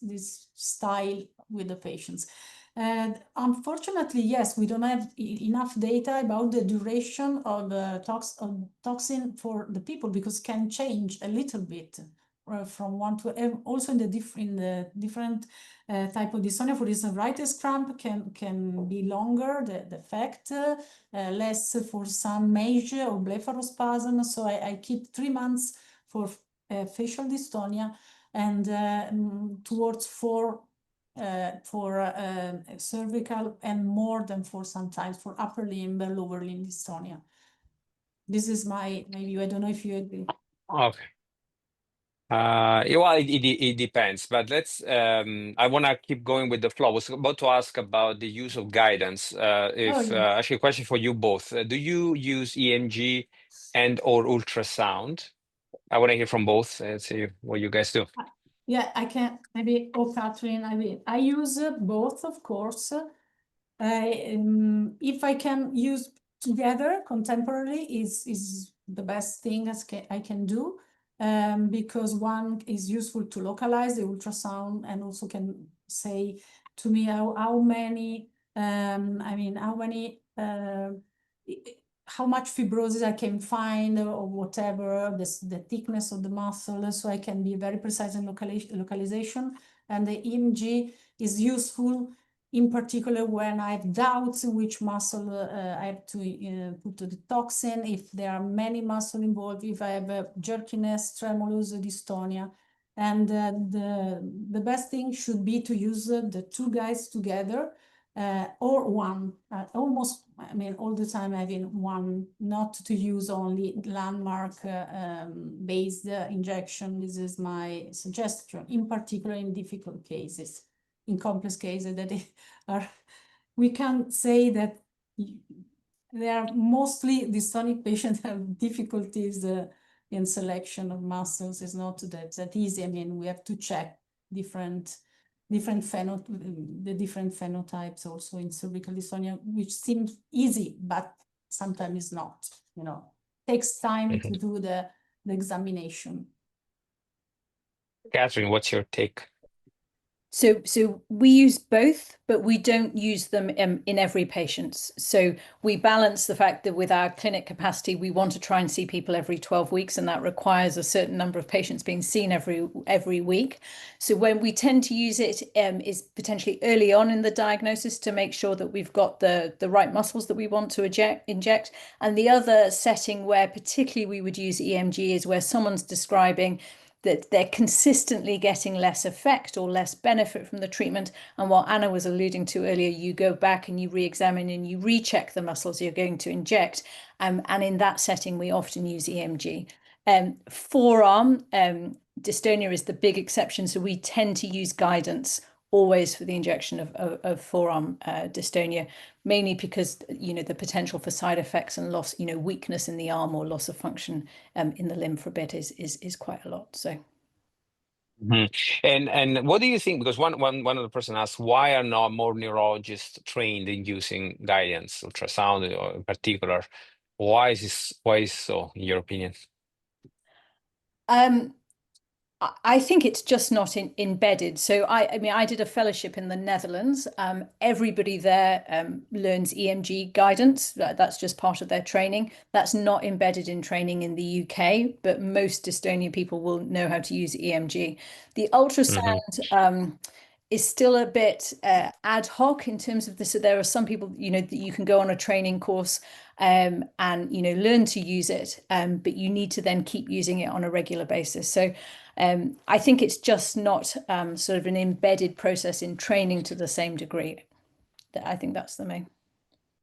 style with the patients. And unfortunately, yes, we don't have enough data about the duration of toxin for the people, because can change a little bit from one to also in the different type of dystonia. For instance, writer's cramp can be longer, the effect, less for some major or blepharospasm. So I keep 3 months for facial dystonia and towards 4 for cervical, and more than 4 sometimes for upper limb, lower limb dystonia. This is my view. I don't know if you agree. Okay. Well, it depends, but let's. I want to keep going with the flow. I was about to ask about the use of guidance. Yes. Actually, a question for you both. Do you use EMG and/or ultrasound? I want to hear from both and see what you guys do. Yeah, I can maybe. Oh, Kathryn, I use both, of course. If I can use together contemporarily is the best thing I can do, because one is useful to localize the ultrasound and also can say to me how many how much fibrosis I can find or whatever, the thickness of the muscle, so I can be very precise in localization. And the EMG is useful in particular when I have doubts in which muscle I have to put the toxin, if there are many muscles involved, if I have a jerkiness, tremulous, dystonia. And the best thing should be to use the 2 guys together, or one, almost, all the time having one, not to use only landmark based injection. This is my suggestion, in particular in difficult cases. In complex cases that we can say that they are mostly dystonic patients have difficulties in selection of muscles. It's not that easy. We have to check the different phenotypes also in cervical dystonia, which seems easy, but sometimes it's not. Takes time to do the examination. Kathryn, what's your take? So we use both, but we don't use them in every patient. So we balance the fact that with our clinic capacity, we want to try and see people every 12 weeks, and that requires a certain number of patients being seen every week. So when we tend to use it is potentially early on in the diagnosis to make sure that we've got the right muscles that we want to inject. And the other setting where particularly we would use EMG is where someone's describing that they're consistently getting less effect or less benefit from the treatment. And what Anna was alluding to earlier, you go back and you re-examine and you recheck the muscles you're going to inject. And in that setting, we often use EMG. Forearm dystonia is the big exception. So we tend to use guidance always for the injection of forearm dystonia, mainly because, the potential for side effects and loss, weakness in the arm or loss of function in the limb for a bit is quite a lot. So. And what do you think? Because one of the person asked, why are not more neurologists trained in using guidance, ultrasound, or in particular? Why is so, in your opinion? I think it's just not embedded. So I did a fellowship in the Netherlands. Everybody there learns EMG guidance. That's just part of their training. That's not embedded in training in the UK, but most dystonia people will know how to use EMG. The ultrasound is still a bit ad hoc in terms of this. So there are some people, that you can go on a training course and learn to use it, but you need to then keep using it on a regular basis. So I think it's just not sort of an embedded process in training to the same degree. I think that's the main.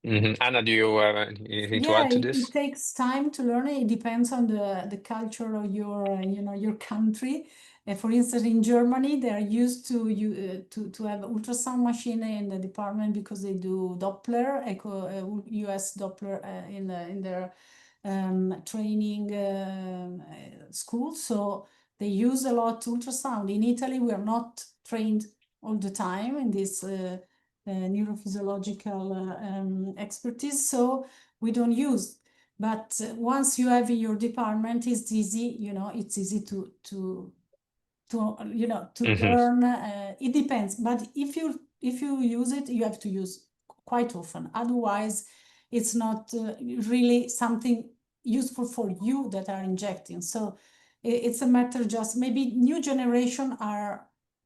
Anna, do you have anything to add to this? It takes time to learn. It depends on the culture of your country. For instance, in Germany, they are used to have ultrasound machine in the department because they do Doppler, US Doppler in their training school. So they use a lot ultrasound. In Italy, we are not trained all the time in this neurophysiological expertise, so we don't use. But once you have in your department, it's easy. It's easy to learn. It depends, but if you use it, you have to use quite often. Otherwise, it's not really something useful for you that are injecting. So it's a matter just maybe new generation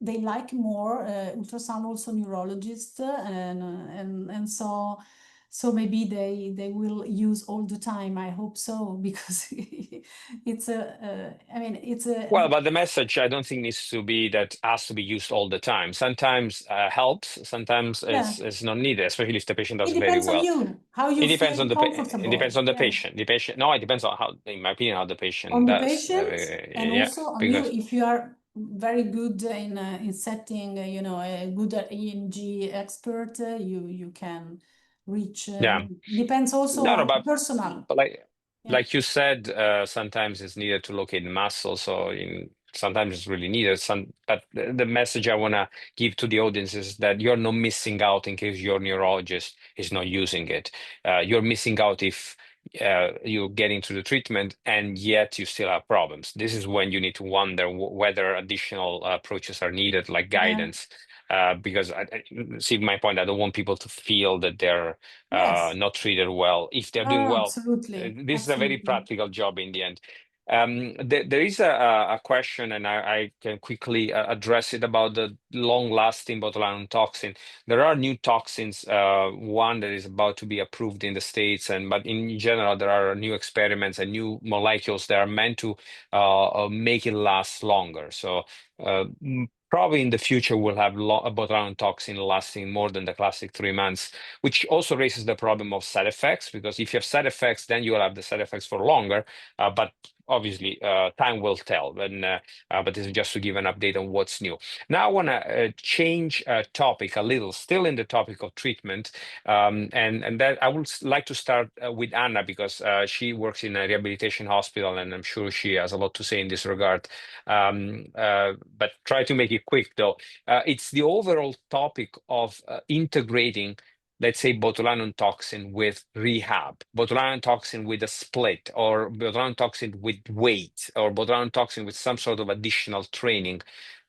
they like more ultrasound, also neurologists, and so maybe they will use all the time. I hope so, because it's I mean, it's a Well, but the message I don't think needs to be that has to be used all the time. Sometimes helps, sometimes it's not needed, especially if the patient does it very depends on well. you, how you It depends feel on the comfortable. it depends on the Yeah. patient. The patient, no, it depends on how, in my opinion, how the patient On the does. patient, and Yeah, also on you, because if you are very good in setting, you know, a good EMG expert, you can reach. yeah, Depends also no, on but personal. like you said, sometimes it's needed to locate the muscle. So sometimes it's really needed. But the message I want to give to the audience is that you're not missing out in case your neurologist is not using it. You're missing out if you're getting through the treatment and yet you still have problems. This is when you need to wonder whether additional approaches are needed, like guidance. Because see my point, I don't want people to feel that they're Yes. not treated well. If they're No, doing well, absolutely. this is a very Absolutely. practical job in the end. There is a question, and I can quickly address it about the long-lasting botulinum toxin. There are new toxins, one that is about to be approved in the States, but in general, there are new experiments and new molecules that are meant to make it last longer. So probably in the future, we'll have a botulinum toxin lasting more than the classic 3 months, which also raises the problem of side effects, because if you have side effects, then you will have the side effects for longer. But obviously, time will tell. But this is just to give an update on what's new. Now I want to change topic a little, still in the topic of treatment, and that I would like to start with Anna, because she works in a rehabilitation hospital, and I'm sure she has a lot to say in this regard. But try to make it quick, though. It's the overall topic of integrating, let's say, botulinum toxin with rehab, botulinum toxin with a split, or botulinum toxin with weight, or botulinum toxin with some sort of additional training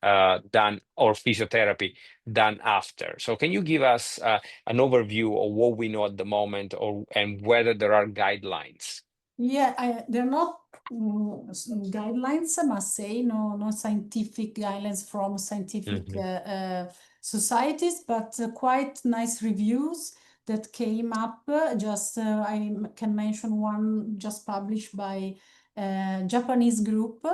done, or physiotherapy done after. So can you give us an overview of what we know at the moment, and whether there are guidelines? Yeah, there are not guidelines, I must say, no scientific guidelines from scientific societies, but quite nice reviews that came up. I can mention one just published by a Japanese group.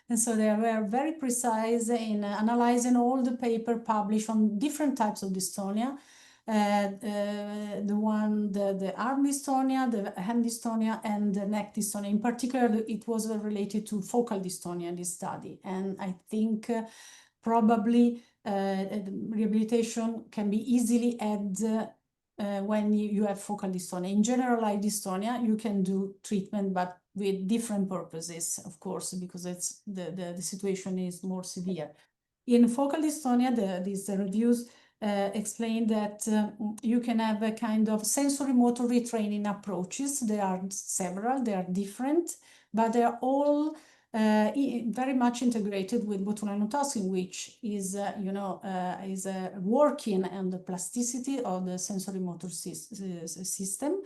And so they were very precise in analyzing all the paper published on different types of dystonia. The arm dystonia, the hand dystonia, and the neck dystonia. In particular, it was related to focal dystonia in this study. And I think probably rehabilitation can be easily added when you have focal dystonia. In generalized dystonia, you can do treatment, but with different purposes, of course, because it's the situation is more severe. In focal dystonia, these reviews explain that you can have a kind of sensory motor retraining approaches. There are several, they are different, but they are all very much integrated with botulinum toxin, which is, working on the plasticity of the sensory motor system.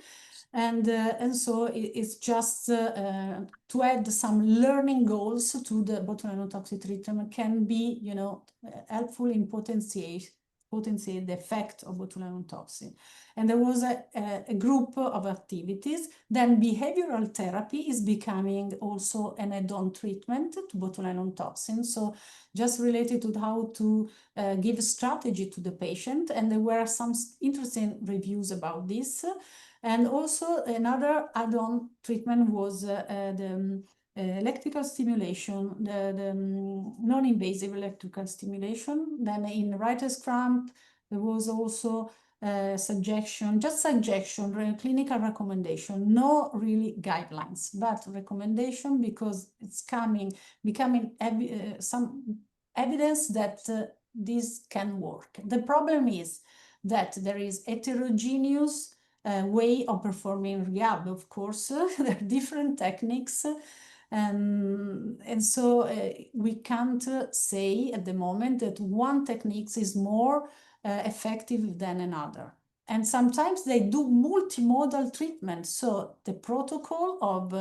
And so it's just to add some learning goals to the botulinum toxin treatment can be, helpful in potentiate the effect of botulinum toxin. And there was a group of activities. Then behavioral therapy is becoming also an add-on treatment to botulinum toxin. So just related to how to give a strategy to the patient. And there were some interesting reviews about this. And also another add-on treatment was the electrical stimulation, the non-invasive electrical stimulation. Then in writer's cramp, there was also suggestion, clinical recommendation, no really guidelines, but recommendation, because it's becoming some evidence that this can work. The problem is that there is heterogeneous way of performing rehab, of course. There are different techniques. And so we can't say at the moment that one technique is more effective than another. And sometimes they do multimodal treatment. So the protocol of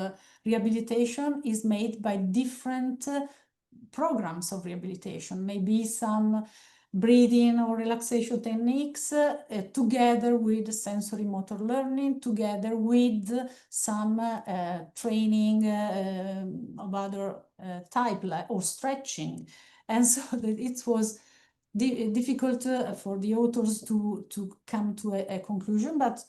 rehabilitation is made by different programs of rehabilitation, maybe some breathing or relaxation techniques together with sensory motor learning, together with some training of other type, or stretching. And so it was difficult for the authors to come to a conclusion, but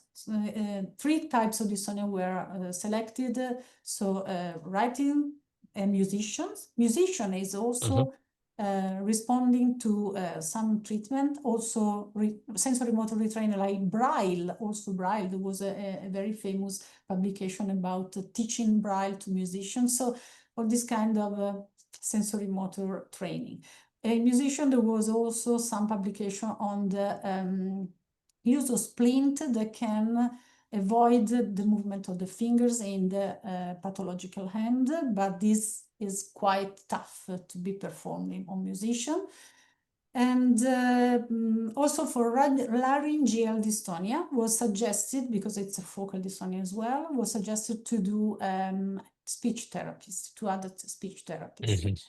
3 types of dystonia were selected. So writing and musicians. Musician is also responding to some treatment, also sensory motor retraining like Braille. Also Braille, there was a very famous publication about teaching Braille to musicians. So all this kind of sensory motor training. A musician, there was also some publication on the use of splint that can avoid the movement of the fingers in the pathological hand, but this is quite tough to be performed on musician. And also for laryngeal dystonia was suggested, because it's a focal dystonia as well, was suggested to do speech therapies, to add speech therapies.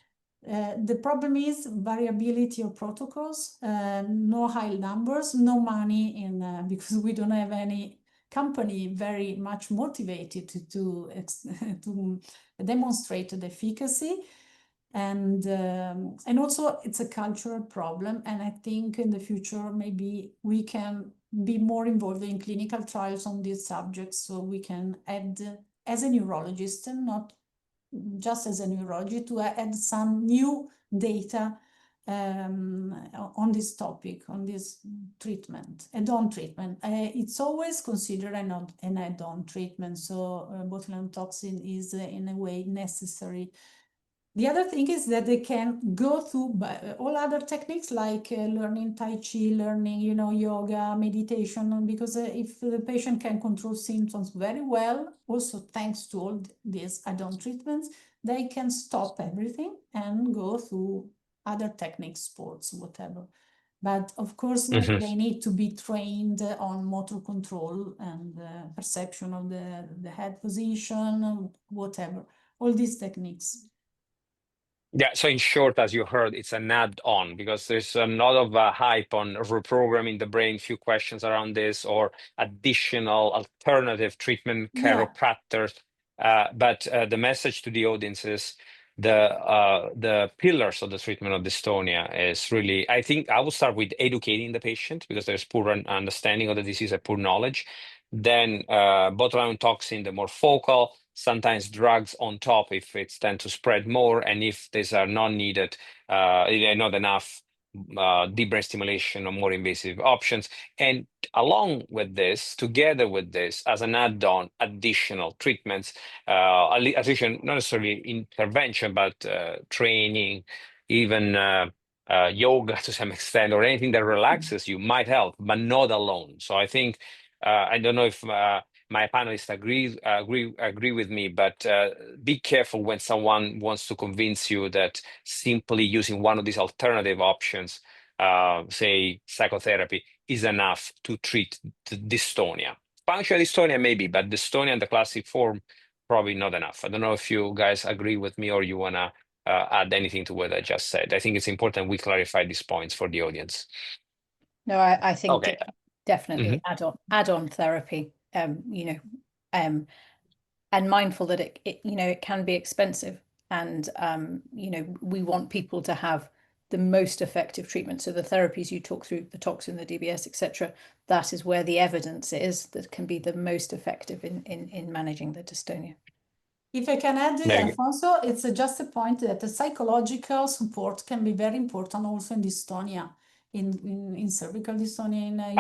The problem is variability of protocols, no high numbers, no money in because we don't have any company very much motivated to demonstrate the efficacy, and also it's a cultural problem. And I think in the future maybe we can be more involved in clinical trials on these subjects, so we can add, as a neurologist, and not just as a neurology, to add some new data on this topic, on this treatment, add-on treatment. It's always considered an add-on treatment, so botulinum toxin is in a way necessary. The other thing is that they can go through all other techniques like learning Tai Chi, learning, yoga, meditation, because if the patient can control symptoms very well, also thanks to all these add-on treatments, they can stop everything and go through other techniques, sports, whatever. But of course, they need to be trained on motor control and perception of the head position, whatever, all these techniques. Yeah, so in short, as you heard, it's an add-on because there's a lot of hype on reprogramming the brain, few questions around this, or additional alternative treatment, chiropractors. But the message to the audience is the pillars of the treatment of dystonia is really, I think I will start with educating the patient because there's poor understanding of the disease and poor knowledge. Then botulinum toxin, the more focal, sometimes drugs on top if it's tend to spread more, and if these are not needed, not enough deep brain stimulation or more invasive options. And along with this, together with this, as an add-on, additional treatments, addition, not necessarily intervention, but training, even yoga to some extent, or anything that relaxes you might help, but not alone. So I think, I don't know if my panelists agree with me, but be careful when someone wants to convince you that simply using one of these alternative options, say psychotherapy, is enough to treat the dystonia. Functional dystonia maybe, but dystonia in the classic form, probably not enough. I don't know if you guys agree with me or you want to add anything to what I just said. I think it's important we clarify these points for the audience. No, I think okay. Definitely add-on therapy, and mindful that it can be expensive, and we want people to have the most effective treatment. So the therapies you talk through, the toxin, the DBS, etc., that is where the evidence is that can be the most effective in managing the dystonia. If I can add, Alfonso, it's just a point that the psychological support can be very important also in dystonia. In cervical dystonia,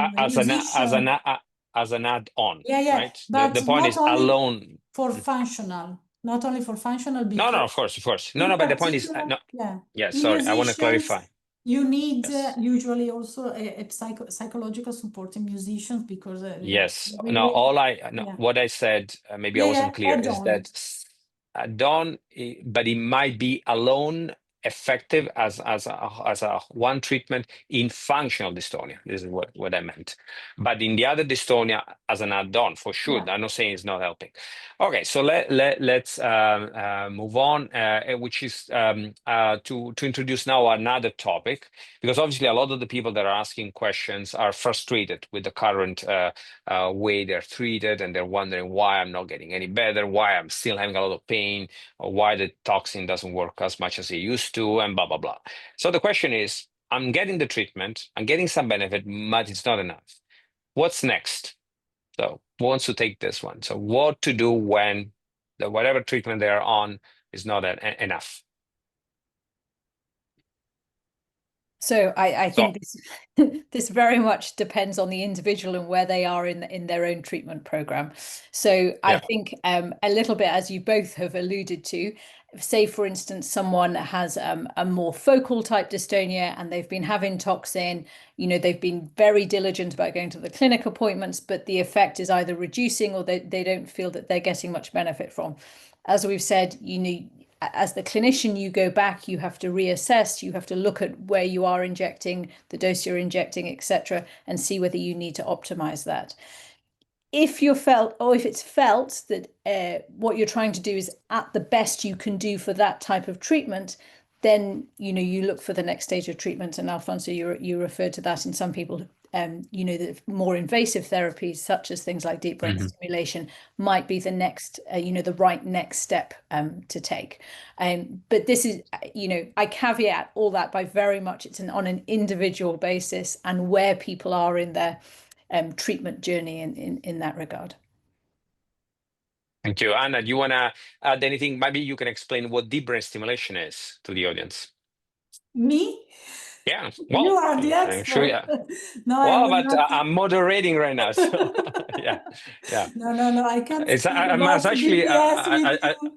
as an add-on, yeah, right? But the point is alone for functional, not only for functional. No, of course, no, but the point is sorry, I want to clarify. You need usually also a psychological support in musicians because what I said, maybe I wasn't clear, is that add-on, but it might be alone effective as a one treatment in functional dystonia. This is what I meant. But in the other dystonia, as an add-on, for sure. Yeah. I'm not saying it's not helping. Okay, so let's move on, which is to introduce now another topic, because obviously a lot of the people that are asking questions are frustrated with the current way they're treated, and they're wondering why I'm not getting any better, why I'm still having a lot of pain, or why the toxin doesn't work as much as it used to, and blah, blah, blah. So the question is, I'm getting the treatment, I'm getting some benefit, but it's not enough. What's next? So who wants to take this one? So what to do when whatever treatment they are on is not enough? So I think this very much depends on the individual and where they are in their own treatment program. So I think a little bit, as you both have alluded to, say for instance someone has a more focal type dystonia and they've been having toxin, they've been very diligent about going to the clinic appointments, but the effect is either reducing or they don't feel that they're getting much benefit from. As we've said, as the clinician, you go back, you have to reassess, you have to look at where you are injecting, the dose you're injecting, etc., and see whether you need to optimize that. If it's felt that what you're trying to do is at the best you can do for that type of treatment, then you look for the next stage of treatment. And Alfonso, you referred to that in some people. The more invasive therapies, such as things like deep brain stimulation, might be the next, the right next step to take. But this is, I caveat all that by very much it's on an individual basis and where people are in their treatment journey in that regard. Thank you. Anna, do you want to add anything? Maybe you can explain what deep brain stimulation is to the audience. Me? Yeah, well, You are the expert. I'm sure, yeah. No, Well, but I'm moderating right now, so yeah. No, I can't speak I'm about actually, DBS with you.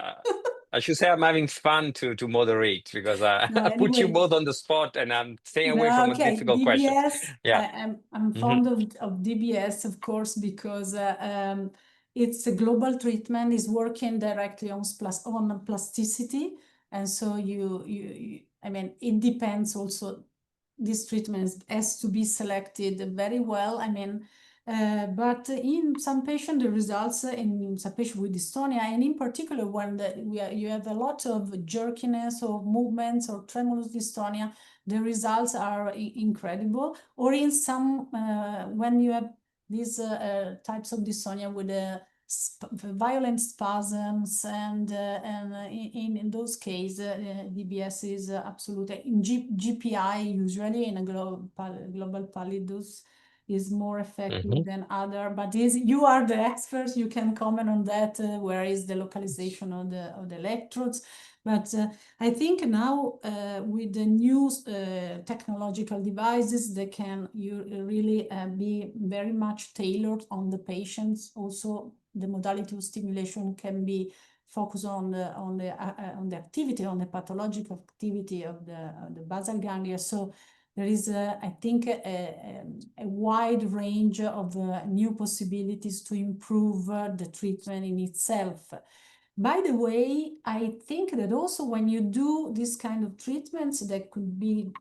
I should say I'm having fun to moderate, because I put you Anyway. both on the spot and I'm staying away from a difficult question. DBS, Yeah. I'm fond of DBS, of course, because it's a global treatment, is working directly on plasticity. And so it depends also, this treatment has to be selected very well. But in some patients, the results in some patients with dystonia, and in particular when you have a lot of jerkiness or movements or tremulous dystonia, the results are incredible. Or in some, when you have these types of dystonia with violent spasms, and in those cases, DBS is absolutely in GPI, usually in a global pallidus, is more effective than other. But you are the experts, you can comment on that. Where is the localization of the electrodes? But I think now with the new technological devices, they can really be very much tailored on the patients. Also, the modality of stimulation can be focused on the activity, on the pathological activity of the basal ganglia. So there is, I think, a wide range of new possibilities to improve the treatment in itself. By the way, I think that also when you do this kind of treatments that could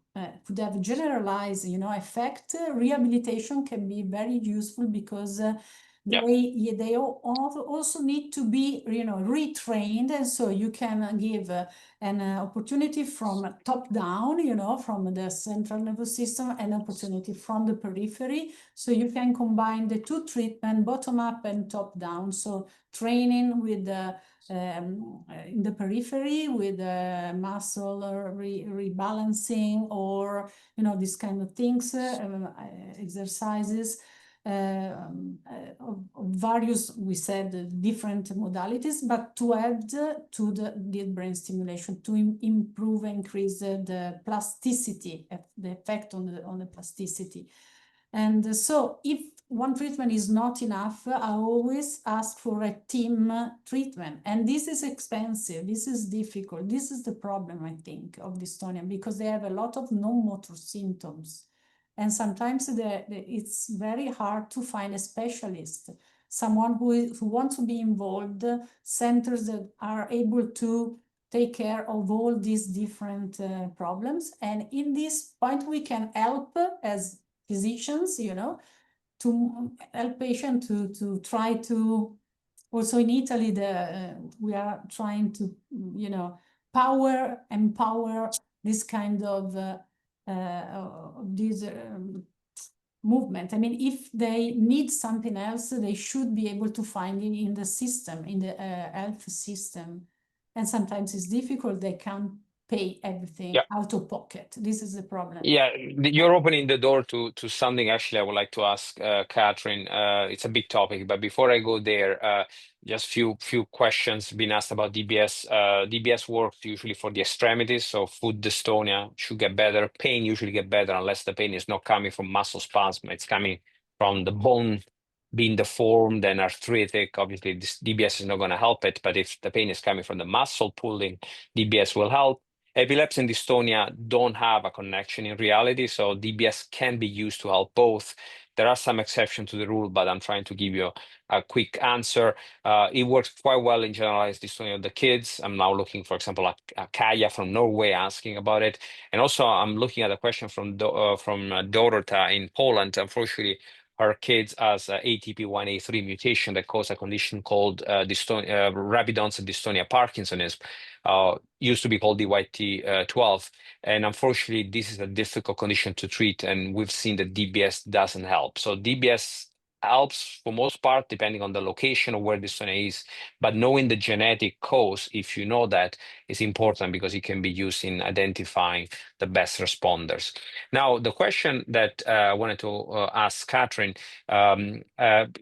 have generalized, effect, rehabilitation can be very useful, because they also need to be, retrained, and so you can give an opportunity from top down, from the central nervous system, an opportunity from the periphery. So you can combine the two treatment, bottom up and top down. So training with in the periphery with muscle rebalancing, or these kind of things, exercises of various, we said, different modalities, but to add to the deep brain stimulation to improve and increase the plasticity, the effect on the plasticity. And so if one treatment is not enough, I always ask for a team treatment. And this is expensive, this is difficult. This is the problem, I think, of dystonia, because they have a lot of non-motor symptoms. And sometimes it's very hard to find a specialist, someone who wants to be involved, centers that are able to take care of all these different problems. And in this point, we can help as physicians, you know, to help patients to try to, also in Italy, we are trying to, you know, empower this kind of movement. I mean, if they need something else, they should be able to find it in the system, in the health system. And sometimes it's difficult, they can't pay everything out of pocket. This is the problem. Yeah, you're opening the door to something actually I would like to ask Kathryn. It's a big topic, but before I go there, just few questions being asked about DBS. DBS works usually for the extremities, so foot dystonia should get better. Pain usually get better unless the pain is not coming from muscle spasm. It's coming from the bone being deformed and arthritic. Obviously, this DBS is not going to help it, but if the pain is coming from the muscle pulling, DBS will help. Epilepsy and dystonia don't have a connection in reality, so DBS can be used to help both. There are some exceptions to the rule, but I'm trying to give you a quick answer. It works quite well in generalized dystonia of the kids. I'm now looking, for example, at Kaya from Norway asking about it. And also, I'm looking at a question from Dorota in Poland. Unfortunately, her kids has ATP1A3 mutation that causes a condition called rapid onset dystonia Parkinsonism. Used to be called DYT12. And unfortunately, this is a difficult condition to treat. And we've seen that DBS doesn't help. So DBS helps for most part, depending on the location of where dystonia is. But knowing the genetic cause, if you know that, is important because it can be used in identifying the best responders. Now, the question that I wanted to ask Kathryn,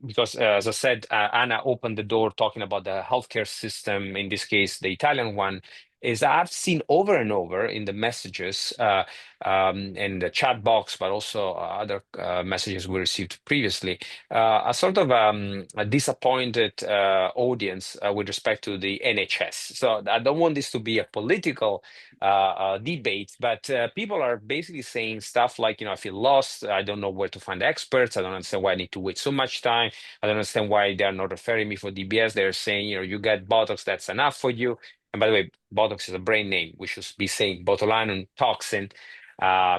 because as I said, Anna opened the door talking about the healthcare system, in this case, the Italian one, is I've seen over and over in the messages in the chat box, but also other messages we received previously, a sort of a disappointed audience with respect to the NHS. So I don't want this to be a political debate, but people are basically saying stuff like, you know, I feel lost. I don't know where to find experts. I don't understand why I need to wait so much time. I don't understand why they're not referring me for DBS. They're saying, you know, you get Botox, that's enough for you. And by the way, Botox is a brand name. We should be saying Botulinum, Toxin,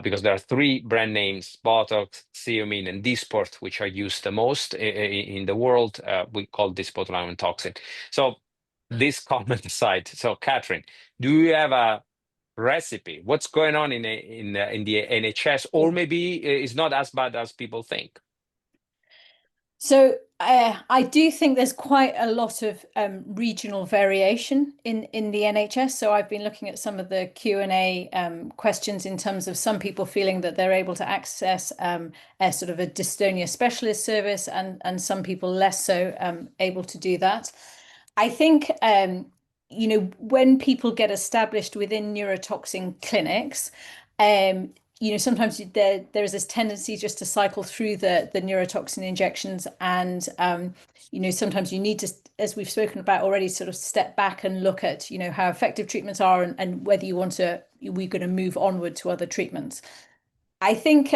because there are three brand names, Botox, Xeomin, and Dysport, which are used the most in the world. We call this Botulinum Toxin. So this comment aside, so Kathryn, do you have a recipe? What's going on in the NHS? Or maybe it's not as bad as people think? So I do think there's quite a lot of regional variation in the NHS. So I've been looking at some of the Q&A questions in terms of some people feeling that they're able to access a sort of a dystonia specialist service, and some people less so able to do that. I think you know, when people get established within neurotoxin clinics, you know, sometimes there is this tendency just to cycle through the neurotoxin injections, and you know, sometimes you need to, as we've spoken about already, sort of step back and look at, you know, how effective treatments are, and whether we're going to move onward to other treatments. I think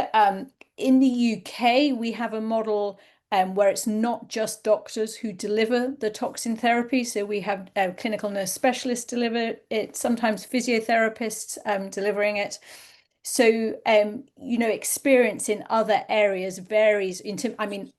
in the UK we have a model where it's not just doctors who deliver the toxin therapy. So we have clinical nurse specialists deliver it, sometimes physiotherapists delivering it. So, you know, experience in other areas varies.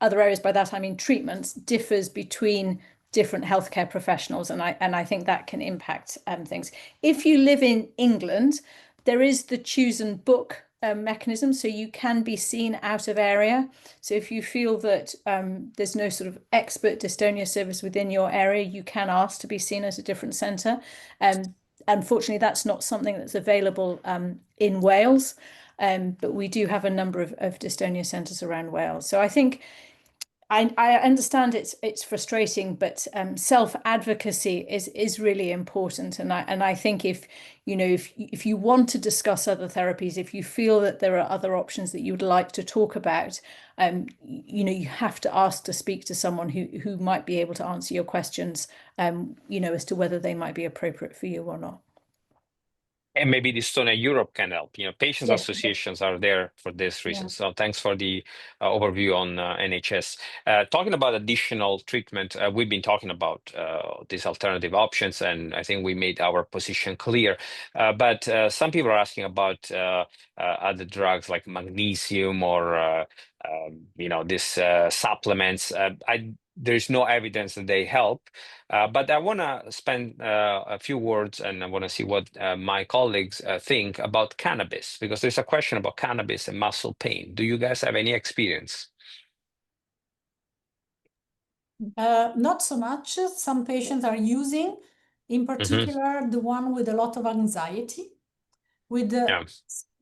Other areas, by that I mean treatments, differs between different healthcare professionals, and I think that can impact things. If you live in England, there is the choose and book mechanism, so you can be seen out of area. So if you feel that there's no sort of expert dystonia service within your area, you can ask to be seen at a different centre. Unfortunately, that's not something that's available in Wales, but we do have a number of dystonia centres around Wales. So I think I understand it's frustrating, but self-advocacy is really important. And I think if you want to discuss other therapies, if you feel that there are other options that you would like to talk about, you know, you have to ask to speak to someone who might be able to answer your questions, you know, as to whether they might be appropriate for you or not. And maybe Dystonia Europe can help. Patients Yes. associations are there for this reason. Yeah. So thanks for the overview on NHS. Talking about additional treatment, we've been talking about these alternative options, and I think we made our position clear. But some people are asking about other drugs like magnesium or these supplements. There's no evidence that they help. But I want to spend a few words, and I want to see what my colleagues think about cannabis, because there's a question about cannabis and muscle pain. Do you guys have any experience? Not so much. Some patients are using, in particular, the one with a lot of anxiety, with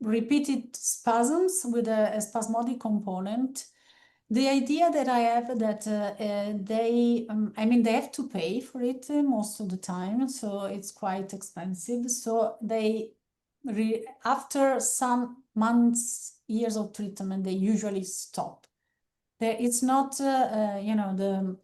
repeated spasms, with a spasmodic component. The idea that I have that they have to pay for it most of the time, so it's quite expensive. So they, after some months, years of treatment, they usually stop. It's not, the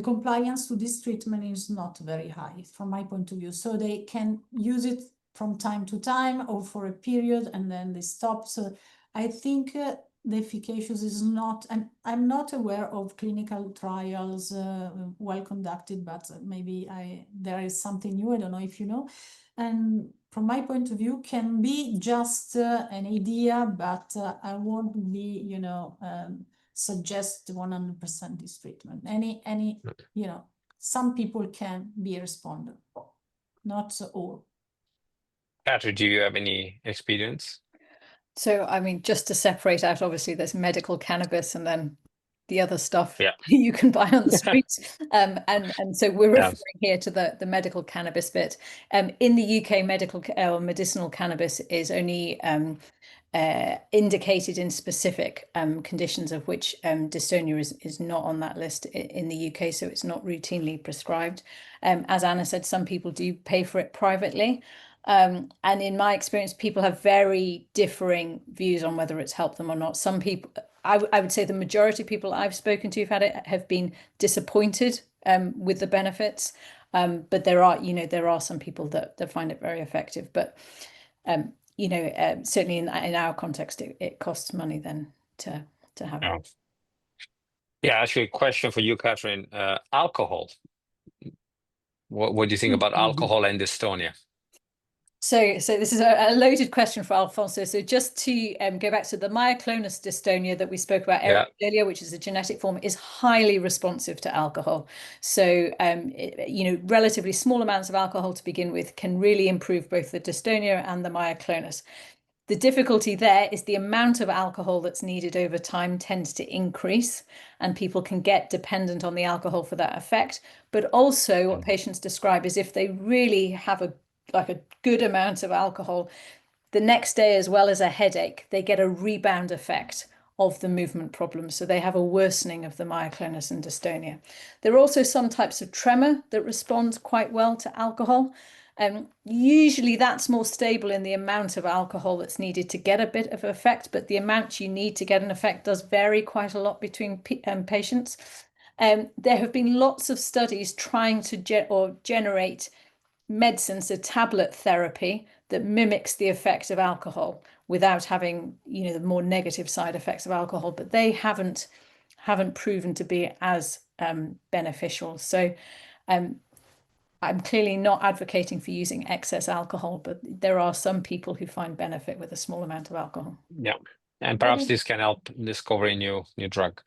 compliance to this treatment is not very high from my point of view. So they can use it from time to time or for a period and then they stop. So I think the efficacious is not, I'm not aware of clinical trials well conducted, but maybe there is something new, I don't know if you know. And from my point of view, can be just an idea, but I won't be, suggest 100% this treatment. Some people can be a responder, not all. Kathryn, do you have any experience? So, just to separate out, obviously there's medical cannabis and then the other stuff Yeah. you can buy on the streets. And so we're referring here to the medical cannabis bit. In the UK, medicinal cannabis is only indicated in specific conditions, of which dystonia is not on that list in the UK, so it's not routinely prescribed. As Anna said, some people do pay for it privately. And in my experience, people have very differing views on whether it's helped them or not. Some people, I would say the majority of people I've spoken to who've had it have been disappointed with the benefits. But there are some people that find it very effective. But certainly in our context, it costs money then to have it. Yeah, actually, a question for you, Kathryn. Alcohol. What do you think about alcohol and dystonia? So this is a loaded question for Alfonso. So just to go back to the myoclonus dystonia that we spoke about earlier, which is a genetic form, is highly responsive to alcohol. So, relatively small amounts of alcohol to begin with can really improve both the dystonia and the myoclonus. The difficulty there is the amount of alcohol that's needed over time tends to increase, and people can get dependent on the alcohol for that effect. But also what patients describe is if they really have a good amount of alcohol, the next day, as well as a headache, they get a rebound effect of the movement problems. So they have a worsening of the myoclonus and dystonia. There are also some types of tremor that respond quite well to alcohol. Usually that's more stable in the amount of alcohol that's needed to get a bit of effect, but the amount you need to get an effect does vary quite a lot between patients. There have been lots of studies trying to generate medicines, so tablet therapy that mimics the effect of alcohol without having the more negative side effects of alcohol, but they haven't proven to be as beneficial. So I'm clearly not advocating for using excess alcohol, but there are some people who find benefit with a small amount of alcohol. Yeah, and perhaps this can help discover a new drug.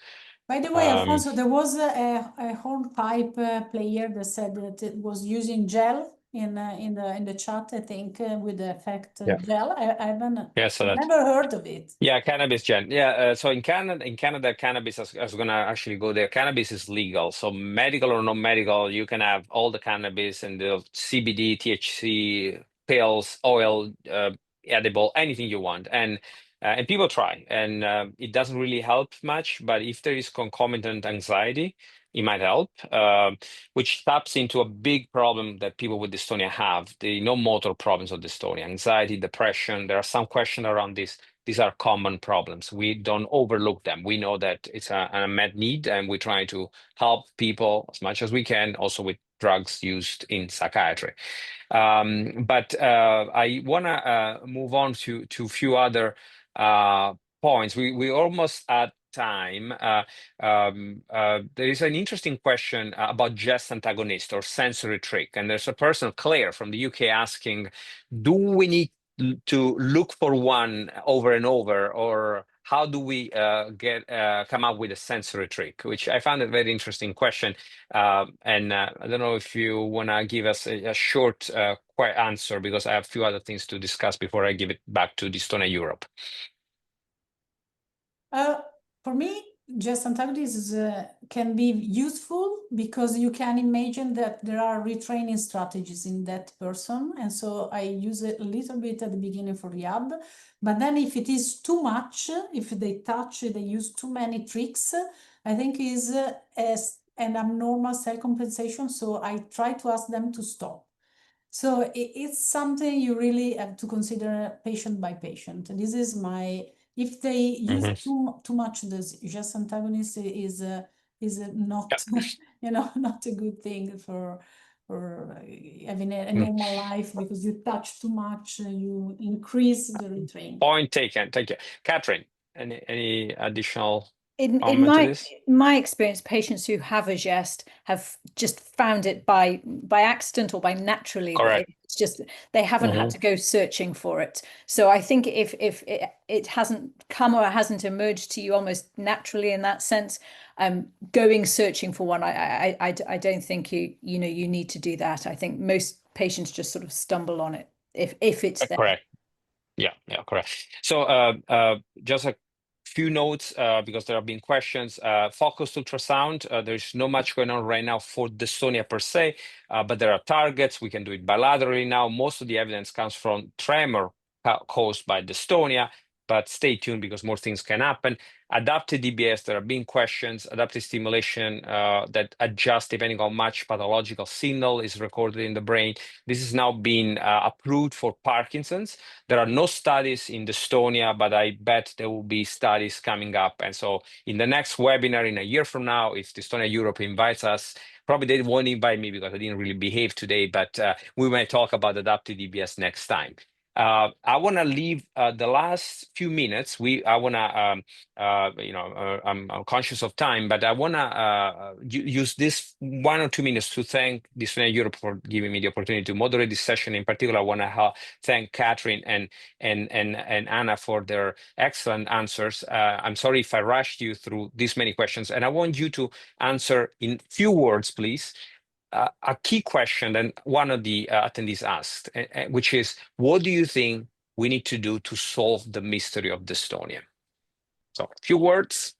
By the way, Alfonso, there was a hornpipe player that said that it was using gel in the chat, I think, with the effect gel. I haven't never heard of it. Yeah, cannabis gel. Yeah, so in Canada, cannabis, I was gonna actually go there. Cannabis is legal, so medical or non-medical, you can have all the cannabis and the CBD, THC, pills, oil, edible, anything you want, and people try, and it doesn't really help much. But if there is concomitant anxiety, it might help, which taps into a big problem that people with dystonia have, the motor problems of dystonia, anxiety, depression. There are some questions around this. These are common problems. We don't overlook them. We know that it's an unmet need, and we try to help people as much as we can, also with drugs used in psychiatry. But I want to move on to a few other points. We almost at time. There is an interesting question about jest antagonist or sensory trick, and there's a person, Claire from the UK, asking, do we need to look for one over and over, or how do we come up with a sensory trick? Which I found a very interesting question, and I don't know if you want to give us a short answer, because I have a few other things to discuss before I give it back to Dystonia Europe. For me, jest antagonists can be useful because you can imagine that there are retraining strategies in that person. And so I use it a little bit at the beginning for rehab. But then if it is too much, if they use too many tricks, I think is an abnormal self-compensation. So I try to ask them to stop. So it's something you really have to consider patient by patient. This is if they use too much, this just antagonist is not not a good thing for having a normal life, because you touch too much, you increase the retraining. Point taken. Thank you, Kathryn. Any additional? In my experience, patients who have a jest have just found it by accident or by naturally. Correct. It's just they haven't had to go searching for it. So I think if it hasn't come or it hasn't emerged to you almost naturally in that sense, going searching for one, I don't think you need to do that. I think most patients just sort of stumble on it if it's there. Correct. Yeah, correct. So just a few notes, because there have been questions. Focused ultrasound, there's not much going on right now for dystonia per se, but there are targets. We can do it bilaterally now. Most of the evidence comes from tremor caused by dystonia, but stay tuned because more things can happen. Adaptive DBS, there have been questions. Adaptive stimulation that adjusts depending on how much pathological signal is recorded in the brain. This is now being approved for Parkinson's. There are no studies in dystonia, but I bet there will be studies coming up. And so in the next webinar in a year from now, if Dystonia Europe invites us, probably they won't invite me because I didn't really behave today, but we might talk about adaptive DBS next time. I want to leave the last few minutes. I'm conscious of time, but I want to use this 1 or 2 minutes to thank Dystonia Europe for giving me the opportunity to moderate this session. In particular, I want to thank Kathryn and Anna for their excellent answers. I'm sorry if I rushed you through this many questions, and I want you to answer in few words, please. A key question that one of the attendees asked, which is, what do you think we need to do to solve the mystery of dystonia? So a few words,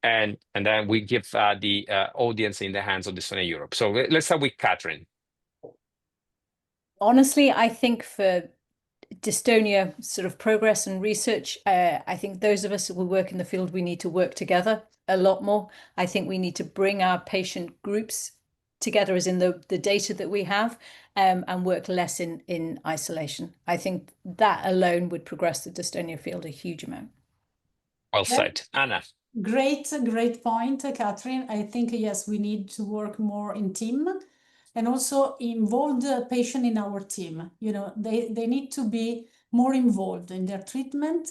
and then we give the audience in the hands of Dystonia Europe. So let's start with Kathryn. Honestly, I think for dystonia sort of progress and research, I think those of us who work in the field, we need to work together a lot more. I think we need to bring our patient groups together as in the data that we have, and work less in isolation. I think that alone would progress the dystonia field a huge amount. Well said. Anna. Great point, Kathryn. I think, yes, we need to work more in team and also involve the patient in our team. They need to be more involved in their treatment,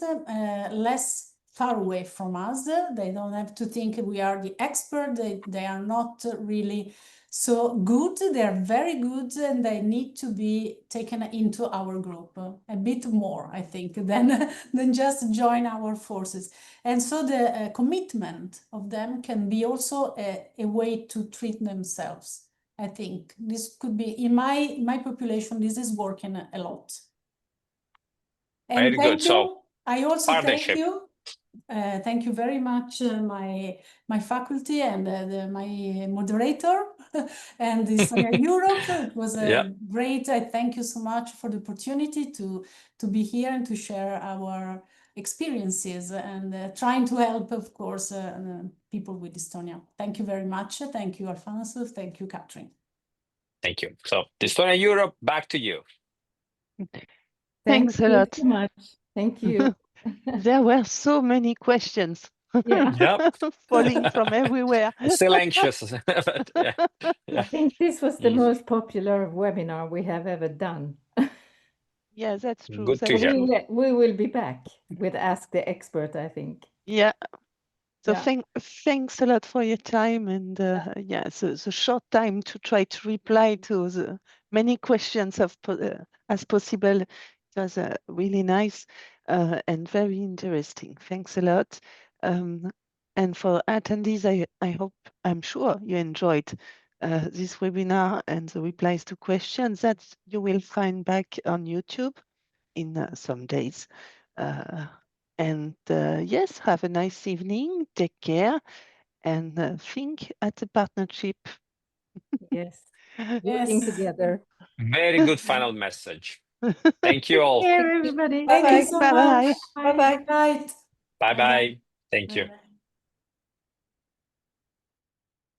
less far away from us. They don't have to think we are the expert. They are not really so good. They're very good, and they need to be taken into our group a bit more, I think, than just join our forces. And so the commitment of them can be also a way to treat themselves. I think this could be, in my population, this is working a lot. And very good. So I also partnership. Thank you very much, my faculty and my moderator and Dystonia Europe. It was great. I thank you so much for the opportunity to be here and to share our experiences and trying to help, of course, people with dystonia. Thank you very much. Thank you, Alfonso. Thank you, Kathryn. Thank you. So Dystonia Europe, back to you. Thanks a lot. Thank you so much. Thank you. There were so many questions. Yeah. Yep. falling from everywhere. Still anxious, but yeah. I think this was the Mm. most popular webinar we have ever done. Yeah, that's true. Good to That's hear. true. We will be back with Ask the Expert, I think. Yeah. So Yeah. thanks a lot for your time and yeah, so the short time to try to reply to the many questions as possible. It was really nice and very interesting. Thanks a lot. And for attendees, I'm sure you enjoyed this webinar and the replies to questions that you will find back on YouTube in some days. And yes, have a nice evening. Take care and think at the partnership. Yes. Yes. Working together. Very good final message. Thank you all. Take care, everybody. Thank you so Bye-bye. much. Bye-bye. Good night. Bye bye. Thank you. Bye-bye.